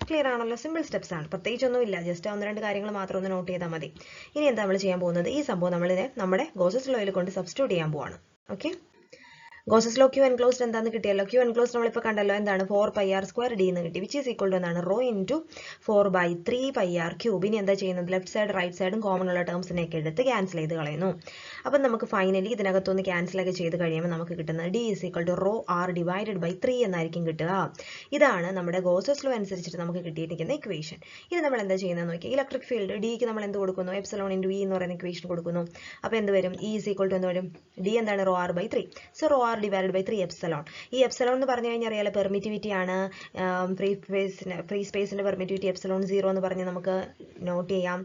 ക്ലിയർ ആണല്ലോ, സിമ്പിൾ സ്റ്റെപ്സ് ആണ്, പ്രത്യേകിച്ചൊന്നുമില്ല, ജസ്റ്റ് 1-2 കാര്യങ്ങൾ മാത്രം ഒന്ന് നോട്ട് ചെയ്താൽ മതി. ഇനി എന്താ നമ്മൾ ചെയ്യാൻ പോകുന്നത്, ഈ സംഭവം നമ്മളിനെ നമ്മുടെ ഗോസസ് ലോയിൽ കൊണ്ട് സബ്സ്റ്റിറ്റ്യൂട്ട് ചെയ്യാൻ പോവാണ്. Okay, Gauss's law Q enclosed എന്താന്ന് കിട്ടിയല്ലോ. Q enclosed നമ്മളിപ്പോൾ കണ്ടല്ലോ, എന്താണ് 4πr² D എന്ന് കിട്ടി, വിച്ച് ഈസ് ഈക്വൽ ടു എന്താണ്, റോ ഇൻറ്റു 4/3πr³. ഇനി എന്താ ചെയ്യുന്നത്, ലെഫ്റ്റ് സൈഡ് റൈറ്റ് സൈഡും കോമൺ ഉള്ള ടേംസിനെയൊക്കെ എടുത്ത് ക്യാൻസൽ ചെയ്ത് കളയുന്നു. അപ്പം നമുക്ക് ഫൈനലി ഇതിനകത്തൊന്ന് ക്യാൻസൽ ഒക്കെ ചെയ്ത് കഴിയുമ്പോൾ നമുക്ക് കിട്ടുന്നത് D = റോ R / 3 എന്നായിരിക്കും കിട്ടുക. ഇതാണ് നമ്മുടെ ഗോസസ് ലോ അനുസരിച്ചിട്ട് നമുക്ക് കിട്ടിയിരിക്കുന്ന ഇക്വേഷൻ. ഇനി നമ്മൾ എന്താ ചെയ്യുന്നത് നോക്കിയാൽ, ഇലക്ട്രിക് ഫീൽഡ് Dക്ക് നമ്മൾ എന്ത് കൊടുക്കുന്നു, ε × E എന്ന് പറയുന്ന ഇക്വേഷൻ കൊടുക്കുന്നു. അപ്പോൾ എന്ത് വരും, E = എന്ത് വരും, D എന്താണ്, raw R/3. So raw R / 3 ഈ എപ്സിലോൺ എന്ന് പറഞ്ഞു കഴിഞ്ഞാൽ അറിയാലോ, പെർമിറ്റിവിറ്റി ആണ്. ഫ്രീ സ്പേസിന്റെ പെർമിറ്റിവിറ്റി ε0 എന്ന് പറഞ്ഞ് നമുക്ക് നോട്ട് ചെയ്യാം.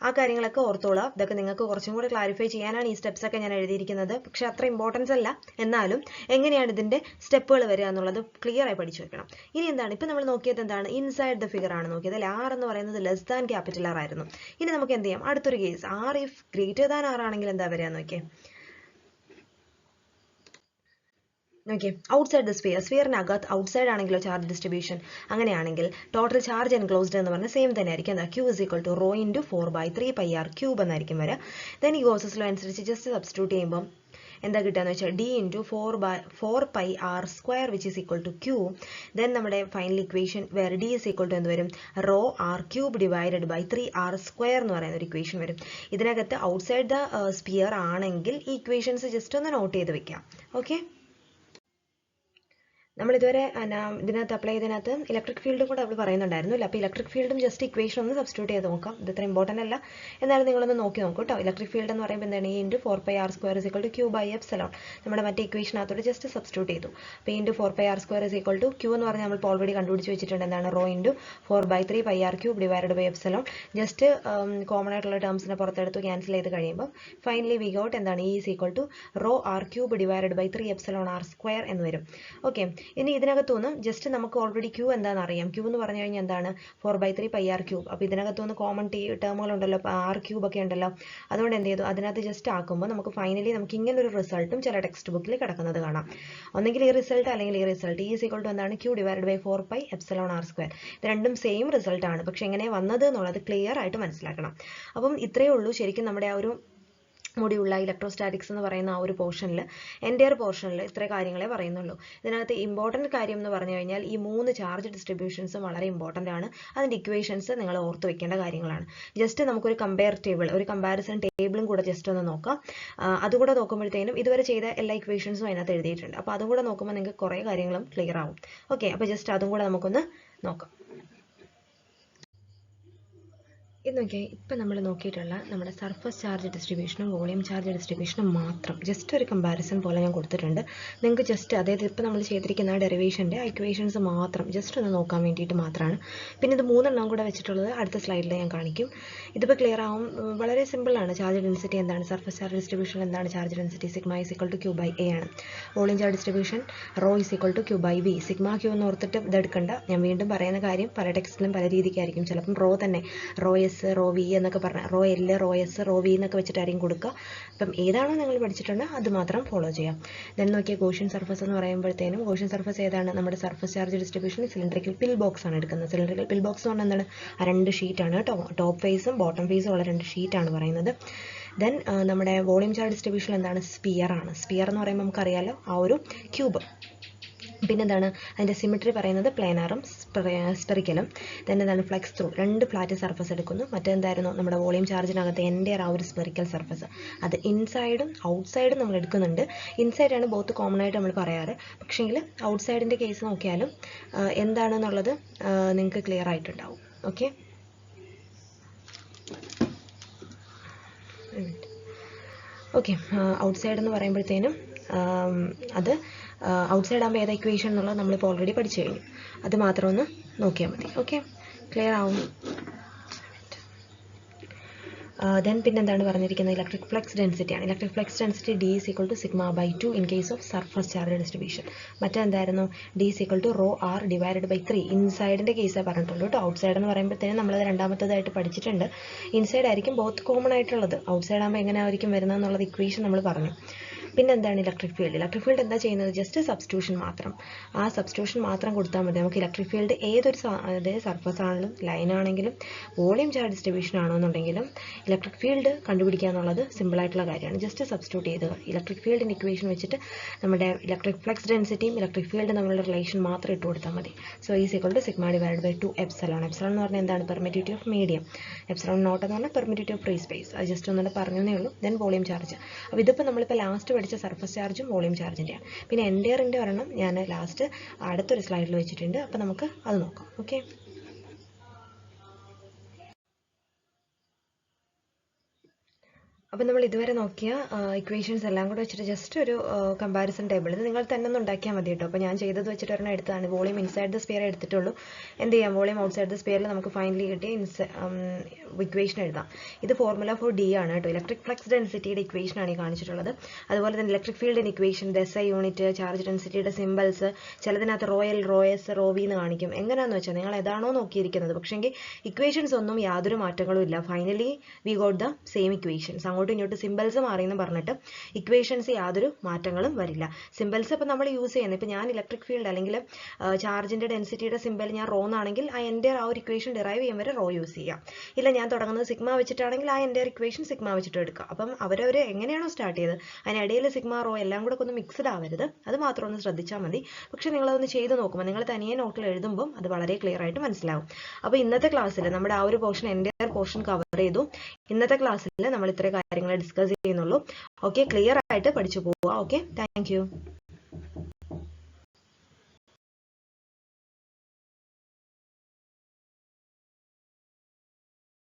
ആ കാര്യങ്ങളൊക്കെ ഓർത്തോളാം. ഇതൊക്കെ നിങ്ങൾക്ക് കുറച്ചും കൂടി ക്ലാരിഫൈ ചെയ്യാനാണ് ഈ സ്റ്റെപ്സ് ഒക്കെ ഞാൻ എഴുതിയിരിക്കുന്നത്. പക്ഷെ അത്ര ഇമ്പോർട്ടൻസ് അല്ല, എന്നാലും എങ്ങനെയാണ് ഇതിന്റെ സ്റ്റെപ്പുകൾ വരിക എന്നുള്ളത് ക്ലിയർ ആയി പഠിച്ചു വെക്കണം. ഇനി എന്താണ്, ഇപ്പൊ നമ്മൾ നോക്കിയത് എന്താണ്, ഇൻസൈഡ് ദ ഫിഗർ ആണ് നോക്കിയത്. R എന്ന് പറയുന്നത് R ആയിരുന്നു. ഇനി നമുക്ക് എന്ത് ചെയ്യാം, അടുത്തൊരു case R if greater than R ആണെങ്കിൽ എന്താ വരിക നോക്കിയേ. ഓക്കെ, ഔട്ട്സൈഡ് ദ സ്ഫിയറിനകത്ത് ഔട്ട്സൈഡ് ആണെങ്കിലോ ചാർജ് ഡിസ്ട്രിബ്യൂഷൻ, അങ്ങനെയാണെങ്കിൽ ടോട്ടൽ ചാർജ് എൻക്ലോസ്ഡ് എന്ന് പറഞ്ഞാൽ സെയിം തന്നെ ആയിരിക്കും. എന്താ, Q = റോ ഇൻറ്റു 4/3πr³ എന്നായിരിക്കും വരിക. ദെൻ ഈ ഗോസസ് ലോ അനുസരിച്ച് ജസ്റ്റ് സബ്സ്റ്റിറ്റ്യൂട്ട് ചെയ്യുമ്പോൾ എന്താ കിട്ടുകയെന്ന് വെച്ചാൽ D × 4πr² which is equal to Q. ദെൻ നമ്മുടെ ഫൈനൽ ഇക്വേഷൻ വേറെ D = എന്ത് വരും, റോ R³ / 3r² എന്ന് പറയുന്ന ഒരു ഇക്വേഷൻ വരും. ഇതിനകത്ത് ഔട്ട്സൈഡ് ദ സ്ഫിയർ ആണെങ്കിൽ ഈ ഇക്വേഷൻസ് ജസ്റ്റ് ഒന്ന് നോട്ട് ചെയ്ത് വെക്കാം. ഓക്കെ, നമ്മൾ ഇതുവരെ ഇതിനകത്ത് അപ്ലൈ ചെയ്തതിനകത്ത് ഇലക്ട്രിക് ഫീൽഡും കൂടെ അവിടെ പറയുന്നുണ്ടായിരുന്നില്ല. അപ്പോൾ ഇലക്ട്രിക് ഫീൽഡും ജസ്റ്റ് ഇക്വേഷൻ ഒന്ന് സബ്സ്റ്റിറ്റ്യൂട്ട് ചെയ്ത് നോക്കാം. ഇത് ഇത്ര ഇമ്പോർട്ടൻ്റ് അല്ല, എന്നാലും നിങ്ങളൊന്ന് നോക്കി നോക്കൂ കേട്ടോ. ഇലക്ട്രിക് ഫീൽഡ് എന്ന് പറയുമ്പോൾ എന്താണ്, E × 4πr² = Q/ε. നമ്മുടെ മറ്റേ ഇക്വേഷനകത്തോട് ജസ്റ്റ് സബ്സ്റ്റിറ്റ്യൂട്ട് ചെയ്തു. അപ്പോൾ E × 4πr² = Q എന്ന് പറഞ്ഞാൽ നമ്മൾ ഓൾറെഡി കണ്ടുപിടിച്ച് വെച്ചിട്ടുണ്ട്. എന്താണ്, rho into 4/3πr³ / just common ആയിട്ടുള്ള ടേംസിനെ പുറത്തെടുത്ത് ക്യാൻസൽ ചെയ്ത് കഴിയുമ്പോൾ ഫൈനലി വി ഗോട്ട് എന്താണ്, E = റോ R³ / 3r² എന്ന് വരും. ഓക്കെ, ഇനി ഇതിനകത്തുനിന്ന് ജസ്റ്റ് നമുക്ക് ഓൾറെഡി Q എന്താണെന്ന് അറിയാം. Q എന്ന് പറഞ്ഞു കഴിഞ്ഞാൽ എന്താണ്, 4/3πr³. അപ്പോൾ ഇതിനകത്തുനിന്ന് കോമൺ ടേമുകൾ ഉണ്ടല്ലോ, R³ ഒക്കെ ഉണ്ടല്ലോ. അതുകൊണ്ട് എന്ത് ചെയ്തു, അതിനകത്ത് ജസ്റ്റ് ആക്കുമ്പോൾ നമുക്ക് ഫൈനലി നമുക്ക് ഇങ്ങനെ ഒരു റിസൾട്ടും ചില ടെക്സ്റ്റ് ബുക്കിൽ കിടക്കുന്നത് കാണാം. ഒന്നെങ്കിൽ ഈ റിസൾട്ട് അല്ലെങ്കിൽ ഈ റിസൾട്ട്. E = എന്താണ്, Q / 4πε² ഇത് രണ്ടും സെയിം റിസൾട്ട് ആണ്. പക്ഷെ എങ്ങനെ വന്നത് എന്നുള്ളത് ക്ലിയർ ആയിട്ട് മനസ്സിലാക്കണം. അപ്പം ഇത്രയേ ഉള്ളൂ ശരിക്കും നമ്മുടെ ആ ഒരു മുടിയുള്ള ഇലക്ട്രോസ്റ്റാറ്റിക്സ് എന്ന് പറയുന്ന ആ ഒരു പോർഷനിൽ, എൻ്റയർ പോർഷനിൽ ഇത്ര കാര്യങ്ങളെ പറയുന്നുള്ളൂ. ഇതിനകത്ത് ഇമ്പോർട്ടൻറ്റ് കാര്യം എന്ന് പറഞ്ഞു കഴിഞ്ഞാൽ ഈ 3 ചാർജ് ഡിസ്ട്രിബ്യൂഷൻസും വളരെ ഇമ്പോർട്ടൻ്റ് ആണ്. അതിൻ്റെ ഇക്വേഷൻസ് നിങ്ങൾ ഓർത്ത് വെക്കേണ്ട കാര്യങ്ങളാണ്. ജസ്റ്റ് നമുക്കൊരു ഒരു കമ്പാരിസൺ ടേബിളും കൂടെ ജസ്റ്റ് ഒന്ന് നോക്കാം. അതുകൂടെ നോക്കുമ്പോഴത്തേനും ഇതുവരെ ചെയ്ത എല്ലാ ഇക്വേഷൻസും അതിനകത്ത് എഴുതിയിട്ടുണ്ട്. അപ്പോൾ അതും കൂടെ നോക്കുമ്പോൾ നിങ്ങൾക്ക് കുറേ കാര്യങ്ങളും ക്ലിയർ ആവും. ഓക്കെ, അപ്പോൾ ജസ്റ്റ് അതും കൂടെ നമുക്കൊന്ന് നോക്കാം. ഇത് നോക്കിയാൽ ഇപ്പം നമ്മൾ നോക്കിയിട്ടുള്ള നമ്മുടെ സർഫസ് ചാർജ് ഡിസ്ട്രിബ്യൂഷനും വോളിയം ചാർജ് ഡിസ്ട്രിബ്യൂഷനും മാത്രം ജസ്റ്റ് ഒരു കമ്പാരിസൺ പോലെ ഞാൻ കൊടുത്തിട്ടുണ്ട്. നിങ്ങൾക്ക് ജസ്റ്റ് അതായത് ഇപ്പം നമ്മൾ ചെയ്തിരിക്കുന്ന ഡെറിവേഷൻ്റെ ഇക്വേഷൻസ് മാത്രം ജസ്റ്റ് ഒന്ന് നോക്കാൻ വേണ്ടിയിട്ട് മാത്രമാണ്. പിന്നെ ഇത് 3 എണ്ണം കൂടെ വെച്ചിട്ടുള്ളത് അടുത്ത സ്ലൈഡിൽ ഞാൻ കാണിക്കും. ഇതിപ്പോൾ ക്ലിയർ ആവും. വളരെ സിമ്പിളാണ്. ചാർജ് ഡെൻസിറ്റി എന്താണ്, സർഫസ് ചാർജ് ഡിസ്ട്രിബ്യൂഷൻ എന്താണ്, ചാർജ് ഡെൻസിറ്റി സിഗ്മ = Q/A ആണ്. Volume charge distribution rho = Q/V. Sigma Q എന്ന് ഓർത്തിട്ട് ഇതെടുക്കണ്ട. ഞാൻ വീണ്ടും പറയുന്ന കാര്യം പല ടെക്സ്റ്റിലും പല രീതിക്കായിരിക്കും. ചിലപ്പം റോ തന്നെ റോ എസ്, റോ വി എന്നൊക്കെ പറഞ്ഞാൽ rho L, rho S, rho V എന്നൊക്കെ വെച്ചിട്ടായിരിക്കും കൊടുക്കുക. അപ്പം ഏതാണോ നിങ്ങൾ പഠിച്ചിട്ടുണ്ട് അത് മാത്രം ഫോളോ ചെയ്യാം. ദെൻ നോക്കിയാൽ ഗോഷ്യൻ സർഫസ് എന്ന് പറയുമ്പോഴത്തേനും ഗോഷ്യൻ സർഫസ് ഏതാണ്? നമ്മുടെ സർഫസ് ചാർജ് ഡിസ്ട്രിബ്യൂഷൻ സിലിണ്ടറിക്കൽ പിൽ ബോക്സ് ആണ് എടുക്കുന്നത്. സിലിണ്ടറിക്കൽ പിൽ ബോക്സ് എന്ന് പറഞ്ഞാൽ എന്താണ്? 2 ഷീറ്റാണ് കേട്ടോ. ടോപ്പ് ഫേസും ബോട്ടം ഫേസും ഉള്ള 2 ഷീറ്റാണ് പറയുന്നത്. ദെൻ നമ്മുടെ വോളിയം ചാർജ് ഡിസ്ട്രിബ്യൂഷൻ എന്താണ്? സ്പിയർ ആണ്. സ്പിയർ എന്ന് പറയുമ്പോൾ നമുക്കറിയാലോ ആ ഒരു ക്യൂബ്. പിന്നെന്താണ് അതിൻ്റെ സിമിട്രി പറയുന്നത്? പ്ലാനാറും സ്പെറിക്കലും. ദെൻ എന്താണ്? ഫ്ലെക്സ് ത്രൂ, 2 ഫ്ലാറ്റ് സർഫസ് എടുക്കുന്നു. മറ്റെന്തായിരുന്നു? നമ്മുടെ വോളിയം ചാർജിനകത്ത് എൻ്റെ ആ ഒരു സ്പെറിക്കൽ സർഫസ്, അത് ഇൻസൈഡും ഔട്ട്സൈഡും നമ്മൾ എടുക്കുന്നുണ്ട്. ഇൻസൈഡാണ് ബോത്ത് കോമൺ ആയിട്ട് നമ്മൾ പറയാറ്. പക്ഷേങ്കിൽ ഔട്ട്സൈഡിൻ്റെ കേസ് നോക്കിയാലും എന്താണെന്നുള്ളത് നിങ്ങൾക്ക് ക്ലിയർ ആയിട്ടുണ്ടാവും. Okay, okay. ഔട്ട്സൈഡ് എന്ന് പറയുമ്പോഴത്തേനും അത് ഔട്ട്സൈഡ് ആകുമ്പോൾ ഏതാ ഇക്വേഷൻ എന്നുള്ളത് നമ്മളിപ്പോൾ ഓൾറെഡി പഠിച്ചു കഴിഞ്ഞു. അത് മാത്രം ഒന്ന് നോക്കിയാൽ മതി. ഓക്കെ, ക്ലിയർ ആവും. ദെൻ പിന്നെന്താണ് പറഞ്ഞിരിക്കുന്നത്? ഇലക്ട്രിക് ഫ്ലക്സ് ഡെൻസിറ്റിയാണ്. Electric flux density D is equal to σ/2 in case of surface charge distribution. മറ്റെന്തായിരുന്നു? D is equal to ρr divided by 3. ഇൻസൈഡിൻ്റെ കേസേ പറഞ്ഞിട്ടുള്ളൂ കേട്ടോ. ഔട്ട്സൈഡ് എന്ന് പറയുമ്പോഴത്തേനും നമ്മളത് രണ്ടാമത്തേതായിട്ട് പഠിച്ചിട്ടുണ്ട്. ഇൻസൈഡ് ആയിരിക്കും ബോത്ത് കോമൺ ആയിട്ടുള്ളത്. ഔട്ട്സൈഡ് ആകുമ്പോൾ എങ്ങനെ ആയിരിക്കും വരുന്നത് എന്നുള്ളത് ഇക്വേഷൻ നമ്മൾ പറഞ്ഞു. പിന്നെ എന്താണ് ഇലക്ട്രിക് ഫീൽഡ്? ഇലക്ട്രിക് ഫീൽഡ് എന്താ ചെയ്യുന്നത്? ജസ്റ്റ് സബ്സ്റ്റിറ്റ്യൂഷൻ മാത്രം. ആ സബ്സ്റ്റിറ്റ്യൂഷൻ മാത്രം കൊടുത്താൽ മതി. നമുക്ക് ഇലക്ട്രിക് ഫീൽഡ് ഏതൊരു സർഫസ് ആണെങ്കിലും ലൈൻ ആണെങ്കിലും വോളിയം ചാർജ് ഡിസ്ട്രിബ്യൂഷൻ ആണോ എന്നുണ്ടെങ്കിലും ഇലക്ട്രിക് ഫീൽഡ് കണ്ടുപിടിക്കുക എന്നുള്ളത് സിമ്പിളായിട്ടുള്ള കാര്യമാണ്. ജസ്റ്റ് സബ്സ്റ്റിറ്റ്യൂട്ട് ചെയ്ത് ഇലക്ട്രിക് ഫീൽഡിൻ്റെ ഇക്വേഷൻ വെച്ചിട്ട് നമ്മുടെ ഇലക്ട്രിക് ഫ്ലക്സ് ഡെൻസിറ്റിയും ഇലക്ട്രിക് ഫീൽഡ് തമ്മിലുള്ള റിലേഷൻ മാത്രം ഇട്ട് കൊടുത്താൽ മതി. So is equal to sigma divide by 2 epsilon. Epsilon എന്ന് പറഞ്ഞാൽ എന്താണ്? Permittivity of medium. Epsilon naught എന്ന് പറഞ്ഞാൽ പെർമിറ്റിവിറ്റി ഓഫ് ഫ്രീ സ്പേസ്. അത് ജസ്റ്റ് ഒന്നുകൂടെ പറഞ്ഞേ ഉള്ളൂ. Then volume charge. അപ്പോൾ ഇതിപ്പോൾ നമ്മളിപ്പോൾ ലാസ്റ്റ് പഠിച്ച സർഫസ് ചാർജും വോളിയം ചാർജിൻ്റെയാണ്. പിന്നെ എൻഡയറിൻ്റെ ഒരെണ്ണം ഞാൻ ലാസ്റ്റ് അടുത്തൊരു സ്ലൈഡിൽ വെച്ചിട്ടുണ്ട്. അപ്പോൾ നമുക്ക് അത് നോക്കാം. ഓക്കെ, അപ്പോൾ നമ്മൾ ഇതുവരെ നോക്കിയ ഇക്വേഷൻസ് എല്ലാം കൂടെ വെച്ചിട്ട് ജസ്റ്റ് ഒരു കമ്പാരിസൺ ടേബിൾ ഇത് നിങ്ങൾ തന്നെ ഒന്ന് ഉണ്ടാക്കിയാൽ മതി കേട്ടോ. അപ്പോൾ ഞാൻ ചെയ്തത് വെച്ചിട്ട് ഒരെണ്ണം എടുത്താണ്. വോളിയം ഇൻസൈഡ് ദ സ്പിയർ എടുത്തിട്ടുള്ളൂ. എന്ത് ചെയ്യാം? വോളിയം ഔട്ട്സൈഡ് ദ സ്പിയറിൽ നമുക്ക് ഫൈനലി കിട്ടിയ ഇക്വേഷൻ എഴുതാം. ഇത് ഫോർമുല ഫോർ D ആണ് കേട്ടോ. ഇലക്ട്രിക് ഫ്ലക്സ് ഡെൻസിറ്റിയുടെ ഇക്വേഷനാണ് ഈ കാണിച്ചിട്ടുള്ളത്. അതുപോലെ തന്നെ ഇലക്ട്രിക് ഫീൽഡിൻ്റെ ഇക്വേഷൻ, SI യൂണിറ്റ്, ചാർജ് ഡെൻസിറ്റിയുടെ സിമ്പിൾസ്, ചിലതിനകത്ത് rho L, rho S, rho V എന്ന് കാണിക്കും. എങ്ങനെയാണെന്ന് വെച്ചാൽ നിങ്ങൾ ഏതാണോ നോക്കിയിരിക്കുന്നത്. പക്ഷേങ്കിൽ ഇക്വേഷൻസ് ഒന്നും യാതൊരു മാറ്റങ്ങളും ഇല്ല. Finally we got the same equations. അങ്ങോട്ടും ഇങ്ങോട്ട് സിമ്പിൾസ് മാറിയെന്ന് പറഞ്ഞിട്ട് ഇക്വേഷൻസ് യാതൊരു മാറ്റങ്ങളും വരില്ല. സിമ്പിൾസ് ഇപ്പോൾ നമ്മൾ യൂസ് ചെയ്യുന്നത്, ഇപ്പോൾ ഞാൻ ഇലക്ട്രിക് ഫീൽഡ് അല്ലെങ്കിൽ ചാർജിൻ്റെ ഡെൻസിറ്റിയുടെ സിമ്പിൾ ഞാൻ റോ എന്നാണെങ്കിൽ എൻ്റെ ആ ഒരു ഇക്വേഷൻ ഡിറൈവ് ചെയ്യാൻ വരെ റോ യൂസ് ചെയ്യാം. ഇല്ല ഞാൻ തുടങ്ങുന്നത് സിഗ്മ വെച്ചിട്ടാണെങ്കിൽ ആ എൻ്റെ ഇക്വേഷൻ സിഗ്മ വെച്ചിട്ട് എടുക്കുക. അപ്പം അവരവർ എങ്ങനെയാണോ സ്റ്റാർട്ട് ചെയ്തത് അതിനിടയിൽ സിഗ്മ റോ എല്ലാം കൂടെ ഒന്ന് മിക്സ്ഡ് ആവരുത്. അത് മാത്രം ഒന്ന് ശ്രദ്ധിച്ചാൽ മതി. പക്ഷേ നിങ്ങളതൊന്ന് ചെയ്ത് നോക്കുമ്പോൾ നിങ്ങൾ തനിയെ നോട്ടിൽ എഴുതുമ്പോൾ അത് വളരെ ക്ലിയർ ആയിട്ട് മനസ്സിലാവും. അപ്പോൾ ഇന്നത്തെ ക്ലാസ്സിൽ നമ്മുടെ ആ ഒരു പോർഷൻ എൻ്റെ പോർഷൻ കവർ ചെയ്തു. ഇന്നത്തെ ക്ലാസ്സിൽ നമ്മൾ ഇത്രയും കാര്യങ്ങൾ ഡിസ്കസ് ചെയ്യുന്നുള്ളൂ. ഓക്കെ, ക്ലിയർ ആയിട്ട് പഠിച്ചു പോവുക. Okay, thank you.